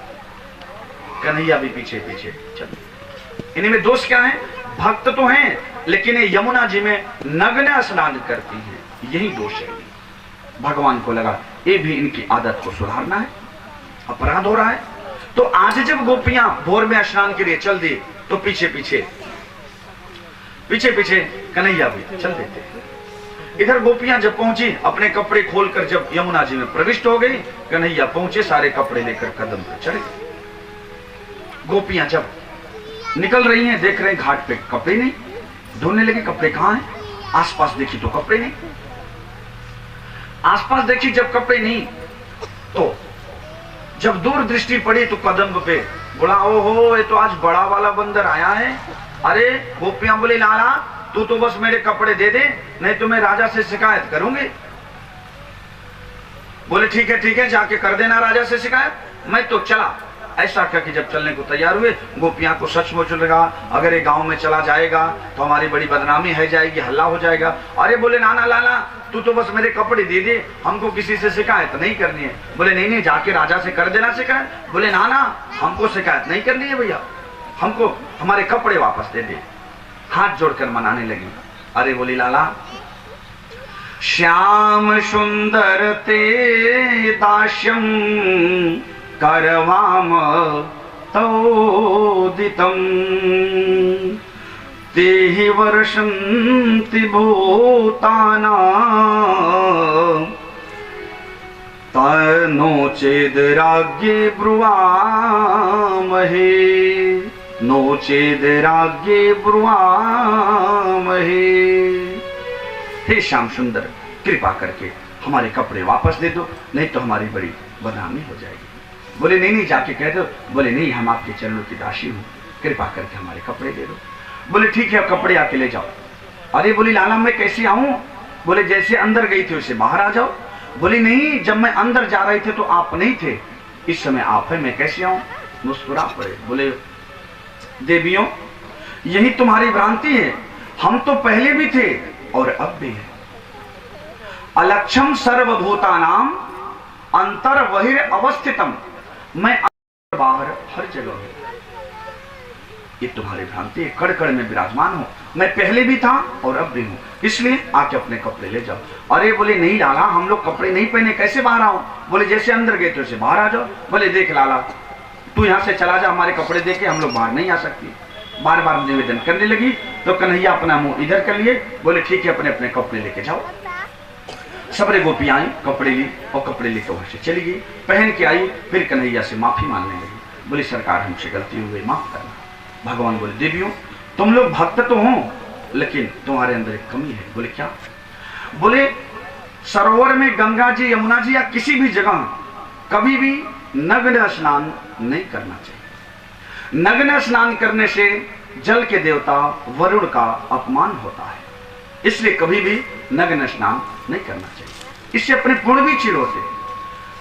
कन्हैया भी पीछे पीछे चल। इनमें दोष क्या है? भक्त तो हैं लेकिन ये यमुना जी में नग्न स्नान करती हैं, यही दोष है। भगवान को लगा ये भी इनकी आदत को सुधारना है, अपराध हो रहा है। तो आज जब गोपियां भोर में स्नान के लिए चल दी तो पीछे पीछे कन्हैया भी चल देते। इधर गोपियां जब पहुंची, अपने कपड़े खोलकर जब यमुना जी में प्रविष्ट हो गई, कन्हैया पहुंचे, सारे कपड़े लेकर कदम पर चढ़े। गोपियां जब निकल रही हैं, देख रहे हैं घाट पे कपड़े नहीं, ढूंढने लगे कपड़े कहां हैं। आसपास देखी तो कपड़े नहीं, आसपास देखी जब कपड़े नहीं, तो जब दूर दृष्टि पड़ी तो कदम पे बोला, ओहो ये तो आज बड़ा वाला बंदर आया है। अरे गोपियां बोले, लाला तू तो बस मेरे कपड़े दे दे, नहीं तो मैं राजा से शिकायत करूंगी। बोले ठीक है जाके कर देना राजा से शिकायत, मैं तो चला। ऐसा कह के जब चलने को तैयार हुए, गोपियां को सचमुच लगा अगर ये गांव में चला जाएगा तो हमारी बड़ी बदनामी है जाएगी, हल्ला हो जाएगा। अरे बोले नाना लाला तू तो बस मेरे कपड़े दे दे, हमको किसी से शिकायत नहीं करनी है। बोले नहीं जाके राजा से कर देना शिकायत। बोले नाना हमको शिकायत नहीं करनी है भैया, हमको हमारे कपड़े वापस दे दे। हाथ जोड़कर मनाने लगी। अरे बोली लाला, श्याम सुंदर ते दास्यम करवाम तोदितम तेहि वर्षन्ति भूताना तनो चेद राज्ञे ब्रुवामहे नो चेद राज्ञे ब्रुवामहे। हे श्याम सुंदर, कृपा करके हमारे कपड़े वापस दे दो, नहीं तो हमारी बड़ी बदनामी हो जाएगी। बोले नहीं जाके कह दो। बोले नहीं, हम आपके चरणों की दासी हूं, कृपा करके हमारे कपड़े दे दो। बोले ठीक है, कपड़े आके ले जाओ। अरे बोली लाला मैं कैसे आऊं? बोले जैसे अंदर गई थी वैसे बाहर आ जाओ। बोली नहीं, जब मैं अंदर जा रहे थे तो आप नहीं थे, इस समय आप है, मैं कैसे आऊं? मुस्कुरा पड़े। बोले देवियों, यही तुम्हारी भ्रांति है, हम तो पहले भी थे और अब भी है। अलक्षम सर्वभूतानाम अंतर बहिर अवस्थितम, मैं अंदर बाहर हर जगह हूं। ये तुम्हारी भ्रांति है, कड़ कड़ में विराजमान हो, मैं पहले भी था और अब भी हूँ, इसलिए आके अपने कपड़े ले जाओ। अरे बोले नहीं लाला, हम लोग कपड़े नहीं पहने, कैसे बाहर आओ? बोले जैसे अंदर गए तो बाहर आ जाओ। बोले देख लाला, तू यहाँ से चला जा, हमारे कपड़े देके हम लोग बाहर नहीं आ सकती। बार बार निवेदन करने लगी तो कन्हैया अपना मुंह इधर कर लिए, बोले ठीक है, अपने अपने कपड़े लेके जाओ। सबरे गोपी आई, कपड़े ली और कपड़े लेकर वहां से चली गई, पहन के आई, फिर कन्हैया से माफी मांगने लगी। बोली सरकार हमसे गलती हो गई, माफ करना। भगवान बोले देवियों, तुम लोग भक्त तो हो, लेकिन तुम्हारे अंदर एक कमी है। बोले क्या? बोले सरोवर में गंगा जी, यमुना जी या किसी भी जगह कभी भी नग्न स्नान नहीं करना चाहिए। नग्न स्नान करने से जल के देवता वरुण का अपमान होता है, इसलिए कभी भी नग्न स्नान नहीं करना चाहिए, इससे अपने पुण्य भी क्षीण होते।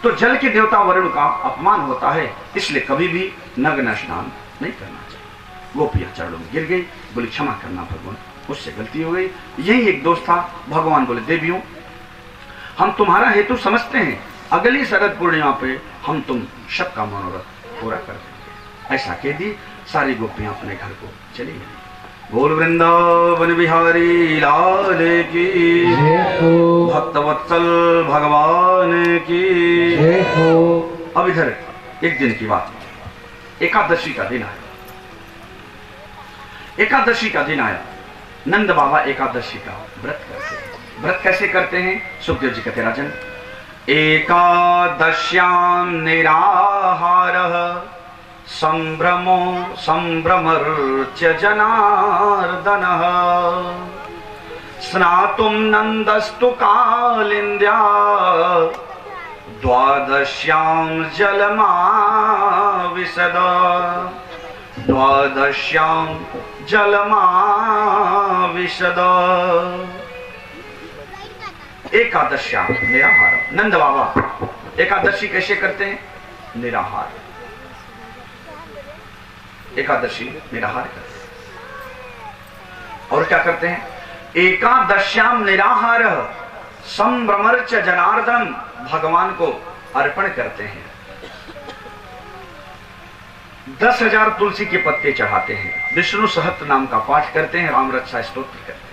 तो जल के देवता वरुण का अपमान होता है, इसलिए कभी भी नग्न स्नान नहीं करना चाहिए। गोपियां चरणों में गिर गई, बोली क्षमा करना भगवान, उससे गलती हो गई, यही एक दोष था। भगवान बोले देवियों, हम तुम्हारा हेतु समझते हैं, अगली शरद पूर्णिमा पे हम तुम सबका मनोरथ पूरा कर देंगे। ऐसा कह दी, सारी गोपियां अपने घर को चली गई। बोल वृंदावन बिहारी लाल की, भक्तवत्सल भगवान की। अब इधर एक दिन की बात, एकादशी का दिन आया। एकादशी का दिन आया, नंद बाबा एकादशी का व्रत करते हैं। व्रत कैसे करते हैं? सुखदेव जी कहते राजन, एकादश्याम निराहारः संभ्रमो संभ्रमर्च्य जनार्दनः स्नातुं नंदस्तु कालिन्द्या द्वादश्यां जलमाविशद द्वादश्यां जलमाविशद। एकादश्याम निराहार। नंद बाबा एकादशी कैसे करते हैं? निराहार, एकादशी निराहार करते हैं। और क्या करते हैं? एकादश्याम निराहार संभ्रमर्च जनार्दन, भगवान को अर्पण करते हैं। 10,000 तुलसी के पत्ते चढ़ाते हैं, विष्णु सहस्त्र नाम का पाठ करते हैं, राम रक्षा स्तोत्र करते हैं।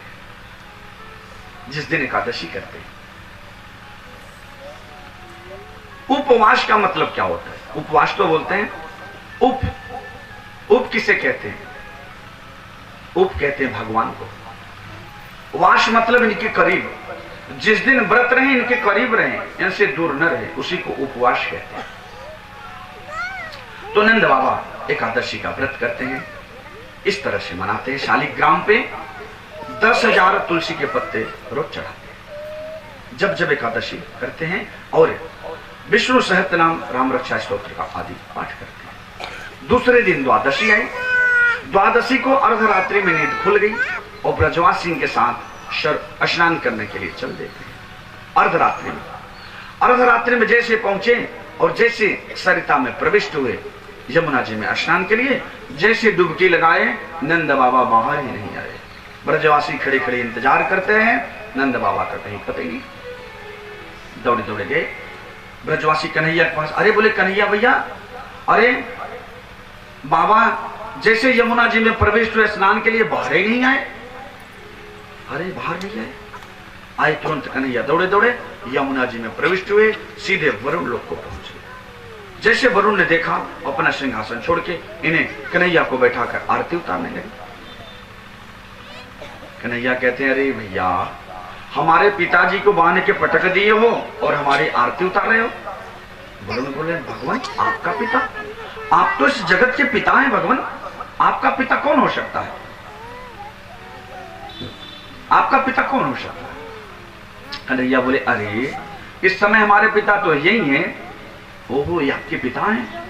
जिस दिन एकादशी करते हैं। उपवास का मतलब क्या होता है? उपवास तो बोलते हैं उप, उप किसे कहते हैं? उप कहते हैं भगवान को। वास मतलब इनके करीब, जिस दिन व्रत रहे इनके करीब रहे, इनसे दूर न रहे, उसी को उपवास कहते हैं। तो नंद बाबा एकादशी का व्रत करते हैं, इस तरह से मनाते हैं। शालिग्राम पे 10,000 तुलसी के पत्ते रोज चढ़ाते हैं जब जब एकादशी करते हैं, और विष्णु सहस्त्र नाम राम रक्षा स्तोत्र का आदि पाठ करते हैं। दूसरे दिन द्वादशी आई। द्वादशी को अर्धरात्रि में नींद खुल गई और ब्रजवास सिंह के साथ स्नान करने के लिए चल देते हैं। अर्धरात्रि में जैसे पहुंचे और जैसे सरिता में प्रविष्ट हुए यमुना जी में स्नान के लिए, जैसे डुबकी लगाए नंद बाबा बाहर ही नहीं आए। ब्रजवासी खड़े खड़े इंतजार करते हैं, नंद बाबा का कहीं पता ही नहीं। दौड़े दौड़े गए ब्रजवासी कन्हैया के पास। अरे बोले कन्हैया भैया, अरे बाबा जैसे यमुना जी में प्रविष्ट हुए स्नान के लिए बाहर ही नहीं आए। अरे बाहर नहीं आए? आए तुरंत कन्हैया दौड़े दौड़े यमुना जी में प्रविष्ट हुए, सीधे वरुण लोक को पहुंचे। जैसे वरुण ने देखा, अपना सिंहासन छोड़ के इन्हें कन्हैया को बैठाकर आरती उतारने लगे। कन्हैया कहते हैं अरे भैया, हमारे पिताजी को बांध के पटक दिए हो और हमारी आरती उतार रहे हो। वरुण बोले भगवान आपका पिता? आप तो इस जगत के पिता हैं भगवान, आपका पिता कौन हो सकता है? आपका पिता कौन हो सकता है? कन्हैया बोले अरे इस समय हमारे पिता तो यही हैं। ओहो, ये आपके पिता हैं?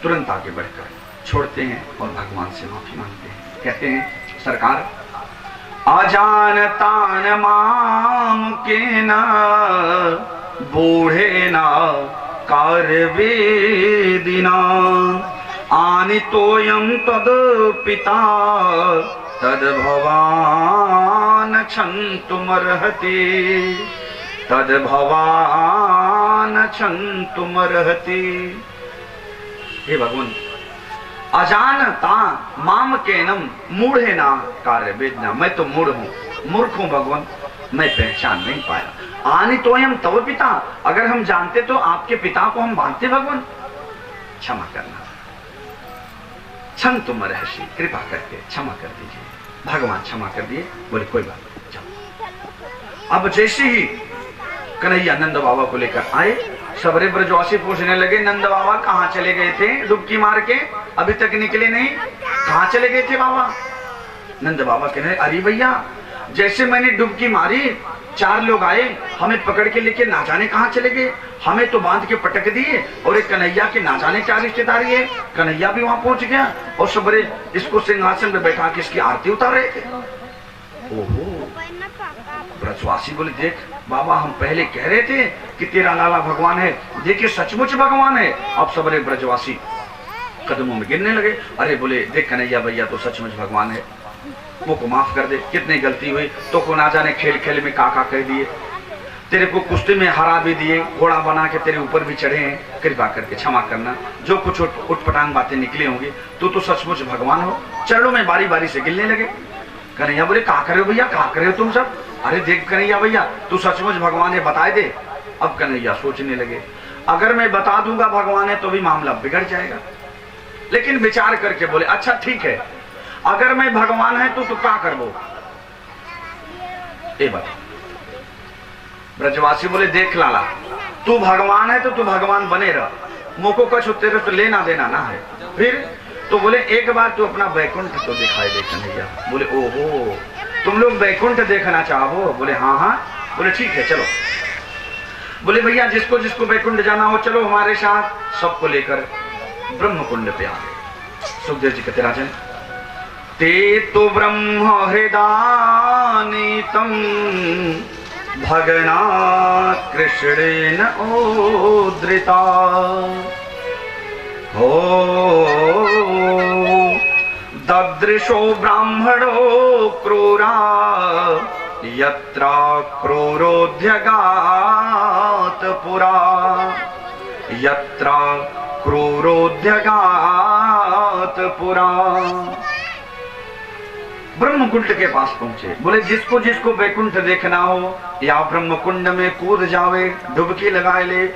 तुरंत आगे बढ़कर छोड़ते हैं और भगवान से माफी मांगते हैं। कहते हैं सरकार, अजानतान माम के न बूढ़े न कारवेदिना आनितोयम तद पिता तद भवान क्षन्तुमर्हति तद भवान क्षन्तुमर्हति। हे भगवान, अजानता माम केनम मूढ़े ना कार्य वेदना। मैं तो मूढ़ हूं, मूर्ख हूं भगवान, मैं पहचान नहीं पाया। आनी तो हम तव पिता, अगर हम जानते तो आपके पिता को हम मानते भगवान, क्षमा करना, क्षम तुम रहसी, कृपा करके क्षमा कर दीजिए। भगवान क्षमा कर दिए, बोले कोई बात नहीं, जाओ। अब जैसे ही कन्हैया नंद बाबा को लेकर आए, सबरे ब्रजवासी पूछने लगे नंद बाबा कहाँ चले गए थे डुबकी मार के, अभी तक निकले नहीं, कहाँ चले गए थे बाबा? नंद बाबा कहने अरे भैया जैसे मैंने डुबकी मारी 4 लोग आए, हमें पकड़ के लेके ना जाने कहाँ चले गए, हमें तो बांध के पटक दिए, और एक कन्हैया के ना जाने क्या रिश्तेदारी है, कन्हैया भी वहां पहुंच गया और सबरे इसको सिंहासन पे बैठा के इसकी आरती उतार रहे थे। ओहो, ब्रजवासी बोले देख बाबा हम पहले कह रहे थे कि तेरा लाला भगवान है, देखिए सचमुच भगवान है। अब सबरे ब्रजवासी कदमों में गिरने लगे, अरे बोले देख कन्हैया भैया तो सचमुच भगवान है, वो को माफ कर दे, कितनी गलती हुई, तो को ना जाने खेल खेल में काका कह दिए, तेरे को कुश्ती में हरा भी दिए, घोड़ा बना के तेरे ऊपर भी चढ़े हैं, कृपा करके क्षमा करना, जो कुछ उठपटांग बातें निकली होंगी, तो सचमुच भगवान हो। चरणों में बारी बारी से गिरने लगे। कन्हैया बोले कहा करे हो भैया, कहा करे हो तुम सब? अरे देख कन्हैया भैया तू सचमुच भगवान है, बताए दे। अब कन्हैया सोचने लगे अगर मैं बता दूंगा भगवान है तो भी मामला बिगड़ जाएगा, लेकिन विचार करके बोले अच्छा ठीक है, अगर मैं भगवान है तो तू क्या करबो ए बता। ब्रजवासी बोले देख लाला तू भगवान है तो तू भगवान बने रह, मोको कछ तेरे तो लेना देना ना है। फिर तो बोले एक बार तू अपना बैकुंठ तो दिखाई दे कन्हैया। बोले ओहो तुम लोग बैकुंठ देखना चाहो? बोले हाँ हाँ। बोले ठीक है चलो। बोले भैया जिसको जिसको बैकुंठ जाना हो चलो हमारे साथ, सबको लेकर ब्रह्म कुंड पे आ गए। सुखदेव जी कहते राजन ते तो ब्रह्म हृदानीतम भगना कृष्णेन ओद्रिता हो ददृशो ब्राह्मणो क्रूरा यत्र क्रूरोध्यगात पुरा यत्र क्रूरोध्यगात पुरा। ब्रह्मकुंड के पास पहुंचे, बोले जिसको जिसको वैकुंठ देखना हो या ब्रह्मकुंड में कूद जावे, डुबकी लगाए ले।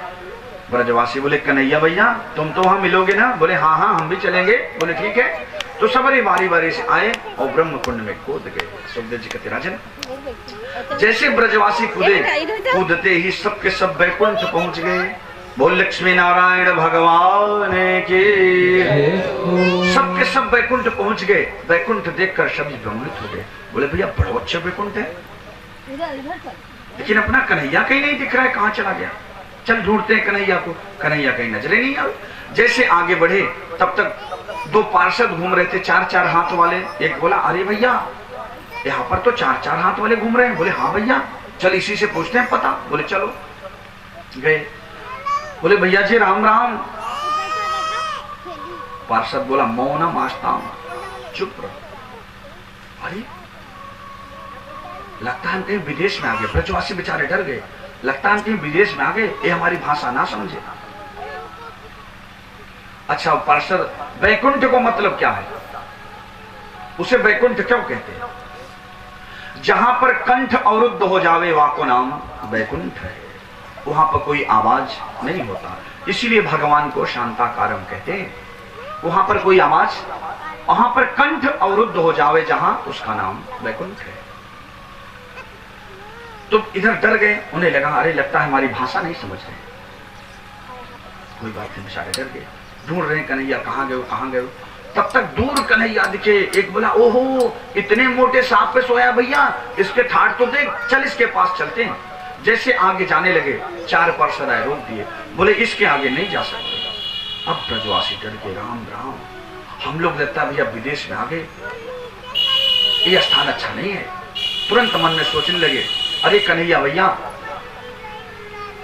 ब्रजवासी बोले कन्हैया भैया तुम तो वहां मिलोगे ना? बोले हाँ हाँ हम भी चलेंगे। बोले ठीक है। तो सबरे बारी बारी से आए और ब्रह्मकुंड में कूद गए। सुखदेव जी कहते राजन जैसे ब्रजवासी कूदे, कूदते ही सबके सब वैकुंठ पहुंच गए। बोल लक्ष्मी नारायण भगवान के, सबके सब वैकुंठ पहुंच गए। वैकुंठ देखकर सभी भ्रमित हो गए। बोले भैया बड़ा अच्छा वैकुंठ है, लेकिन अपना कन्हैया कहीं नहीं दिख रहा है, कहाँ चला गया? चल ढूंढते हैं कन्हैया को। कन्हैया कहीं नजरे नहीं आ। जैसे आगे बढ़े तब तक 2 पार्षद घूम रहे थे, 4-4 हाथ वाले। एक बोला अरे भैया यहाँ पर तो 4-4 हाथ वाले घूम रहे हैं। बोले हाँ भैया चल इसी से पूछते हैं पता। बोले चलो। गए। बोले भैया जी राम राम। पार्षद बोला मौनम आस्ताम, चुप रहो। अरे लगता है हम कहीं विदेश में आ गए। ब्रजवासी बेचारे डर गए, लगता है हम कहीं विदेश में आ गए, ये हमारी भाषा ना समझे। अच्छा पार्षद वैकुंठ को मतलब क्या है? उसे वैकुंठ क्यों कहते हैं? जहां पर कंठ अवरुद्ध हो जावे वाको नाम वैकुंठ है, वहां पर कोई आवाज नहीं होता, इसीलिए भगवान को शांताकारम कहते हैं। वहां पर कोई आवाज, वहां पर कंठ अवरुद्ध हो जावे जहां, उसका नाम वैकुंठ है। तो इधर डर गए, उन्हें लगा अरे लगता है हमारी भाषा नहीं समझ रहे। कोई बात नहीं, बेचारे डर गए, ढूंढ रहे कन्हैया कहाँ गए कहाँ गए। तब तक दूर कन्हैया दिखे। एक बोला ओहो इतने मोटे सांप पे सोया भैया, इसके ठाट तो देख, चल इसके पास चलते हैं। जैसे आगे जाने लगे 4 पार्षद आए, रोक दिए। बोले इसके आगे नहीं जा सकते। अब ब्रजवासी डर के राम राम, हम लोग लगता है भैया विदेश में आ गए, ये स्थान अच्छा नहीं है। तुरंत मन में सोचने लगे अरे कन्हैया भैया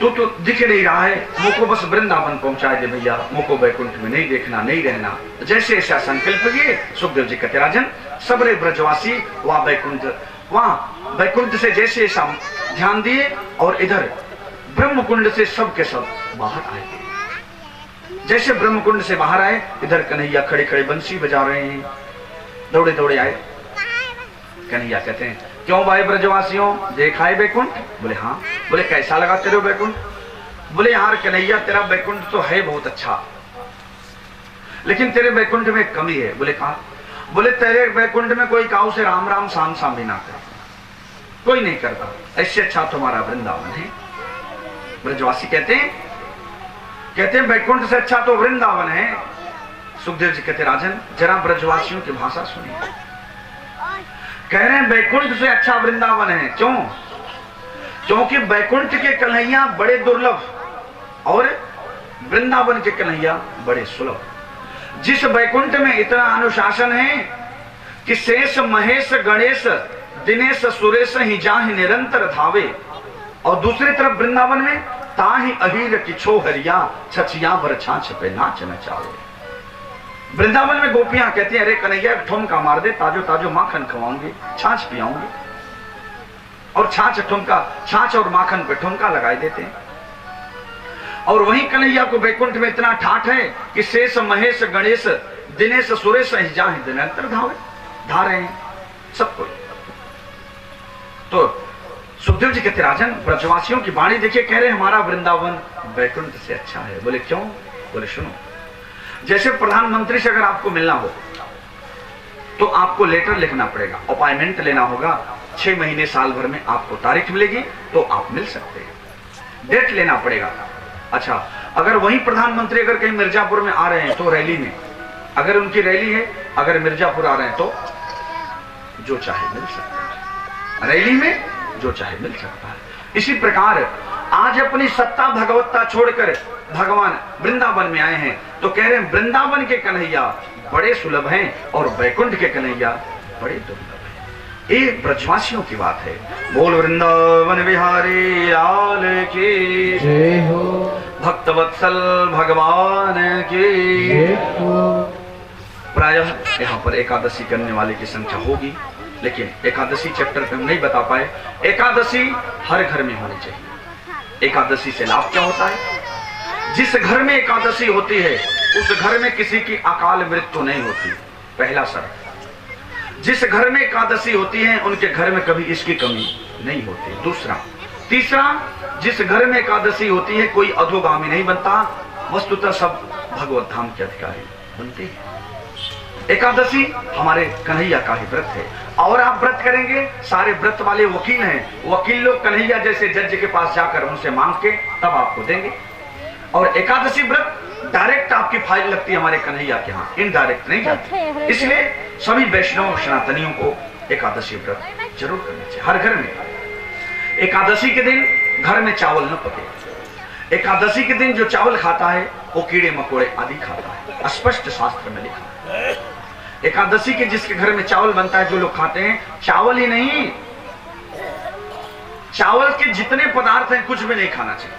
तू तो दिख नहीं रहा है, मुझको बस वृंदावन पहुंचा दे भैया, मुझको वैकुंठ में नहीं देखना नहीं रहना। जैसे ऐसा संकल्प किए, सुखदेव जी कहते राजन सबरे ब्रजवासी वहां वैकुंठ से जैसे ऐसा ध्यान दिए और इधर ब्रह्मकुंड से सब के सब बाहर आए। जैसे ब्रह्मकुंड से बाहर आए, इधर कन्हैया खड़े खड़े बंसी बजा रहे हैं, दौड़े दौड़े आए। कन्हैया कहते हैं, क्यों भाई ब्रजवासियों, देखा है बैकुंठ? बोले हाँ। बोले कैसा लगा तेरे बैकुंठ? बोले यार कन्हैया तेरा बैकुंठ तो है बहुत अच्छा, लेकिन तेरे बैकुंठ में एक कमी है। बोले कहा? बोले तेरे बैकुंठ में कोई काऊ से राम राम शाम शाम भी ना करे, कोई नहीं करता, ऐसे अच्छा तुम्हारा वृंदावन है। ब्रजवासी कहते हैं बैकुंठ से अच्छा तो वृंदावन है। सुखदेव जी कहते राजन जरा ब्रजवासियों की भाषा सुनिए। कह रहे हैं बैकुंठ से अच्छा वृंदावन है। क्यों? क्योंकि बैकुंठ के कन्हैया बड़े दुर्लभ और वृंदावन के कन्हैया बड़े सुलभ। जिस बैकुंठ में इतना अनुशासन है कि शेष महेश गणेश दिनेश सुरेश ही जाहि निरंतर धावे, और दूसरी तरफ वृंदावन में ताहि अहीर किछो हरिया छछिया वर छाछ पे नाच नचावे। वृंदावन में गोपियां कहती हैं, अरे कन्हैया ठुमका मार दे, ताजो ताजो माखन खवाऊंगी, छाछ पियाऊंगी। और छाछ और माखन पे ठुमका लगाए देते हैं। और वहीं कन्हैया को बैकुंठ में इतना ठाठ है कि शेष महेश गणेश दिनेश सुरेश ही जाहि निरंतर धा रहे हैं सबको। तो सुखदेव जी कहते राजन ब्रजवासियों की वाणी देखिए, कह रहे हमारा वृंदावन बैकुंठ से अच्छा है। बोले क्यों? बोले सुनो, जैसे प्रधानमंत्री से अगर आपको मिलना हो तो आपको लेटर लिखना पड़ेगा, अपॉइंटमेंट लेना होगा, 6 महीने साल भर में आपको तारीख मिलेगी तो आप मिल सकते हैं, डेट लेना पड़ेगा। अच्छा, अगर वही प्रधानमंत्री अगर कहीं मिर्जापुर में आ रहे हैं तो रैली में, अगर उनकी रैली है, अगर मिर्जापुर आ रहे हैं तो जो चाहे मिल सकता है, रैली में जो चाहे मिल सकता है। इसी प्रकार आज अपनी सत्ता भगवत्ता छोड़कर भगवान वृंदावन में आए हैं तो कह रहे हैं वृंदावन के कन्हैया बड़े सुलभ हैं और बैकुंठ के कन्हैया बड़े दुर्लभ हैं। ये ब्रजवासियों की बात है। बोल वृंदावन बिहारी लाल की जय हो, भक्तवत्सल भगवान की जय हो। प्रायः यहाँ पर एकादशी करने वाले की संख्या होगी, लेकिन एकादशी चैप्टर पे हम नहीं बता पाए। एकादशी हर घर में होनी चाहिए। एकादशी से लाभ क्या होता है? जिस घर में एकादशी होती है उस घर में किसी की अकाल मृत्यु नहीं होती, पहला शर्त। जिस घर में एकादशी होती है उनके घर में कभी इसकी कमी नहीं होती, दूसरा। तीसरा, जिस घर में एकादशी होती है कोई अधोगामी नहीं बनता, वस्तुतः सब भगवत धाम के अधिकारी बनते हैं। एकादशी हमारे कन्हैया का ही व्रत है। और आप व्रत करेंगे, सारे व्रत वाले वकील हैं, वकील लोग कन्हैया जैसे जज के पास जाकर उनसे मांग के तब आपको देंगे। और एकादशी व्रत डायरेक्ट आपकी फाइल लगती है हमारे कन्हैया के यहाँ, इनडायरेक्ट नहीं जाती। इसलिए सभी वैष्णव सनातनियों को एकादशी व्रत जरूर करना चाहिए। हर घर में एकादशी के दिन घर में चावल न पके। एकादशी के दिन जो चावल खाता है वो कीड़े मकोड़े आदि खाता है, स्पष्ट शास्त्र में लिखा है। एकादशी के जिसके घर में चावल बनता है, जो लोग खाते हैं, चावल ही नहीं, चावल के जितने पदार्थ हैं कुछ भी नहीं खाना चाहिए,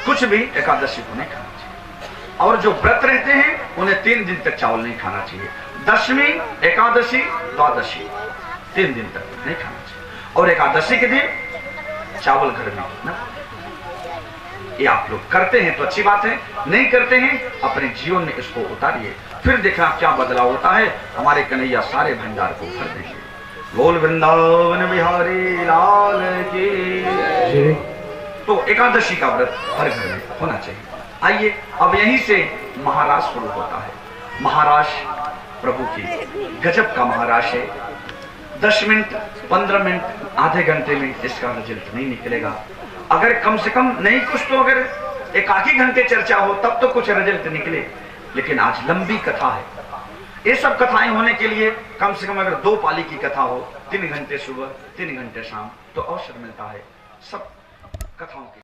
कुछ भी एकादशी को नहीं खाना चाहिए। और जो व्रत रहते हैं उन्हें 3 दिन तक चावल नहीं खाना चाहिए। दशमी, एकादशी, द्वादशी, 3 दिन तक नहीं खाना चाहिए। और एकादशी के दिन चावल घर में ना। ये आप लोग करते हैं तो अच्छी बात है, नहीं करते हैं अपने जीवन में इसको उतारिए, फिर देखना क्या बदलाव होता है। हमारे कन्हैया सारे भंडार को भर देंगे। बोल वृंदावन बिहारी लाल की। तो एकादशी का व्रत हर घर में होना चाहिए। आइए अब यहीं से महाराज शुरू होता है। महाराज प्रभु की गजब का महाराज है। 10 मिनट, 15 मिनट, आधे घंटे में इसका रिजल्ट नहीं निकलेगा। अगर कम से कम नहीं कुछ तो अगर 1 घंटे चर्चा हो तब तो कुछ रिजल्ट निकले। लेकिन आज लंबी कथा है। ये सब कथाएं होने के लिए कम से कम अगर 2 पाली की कथा हो, 3 घंटे सुबह, 3 घंटे शाम, तो अवसर मिलता है सब कथाओं की।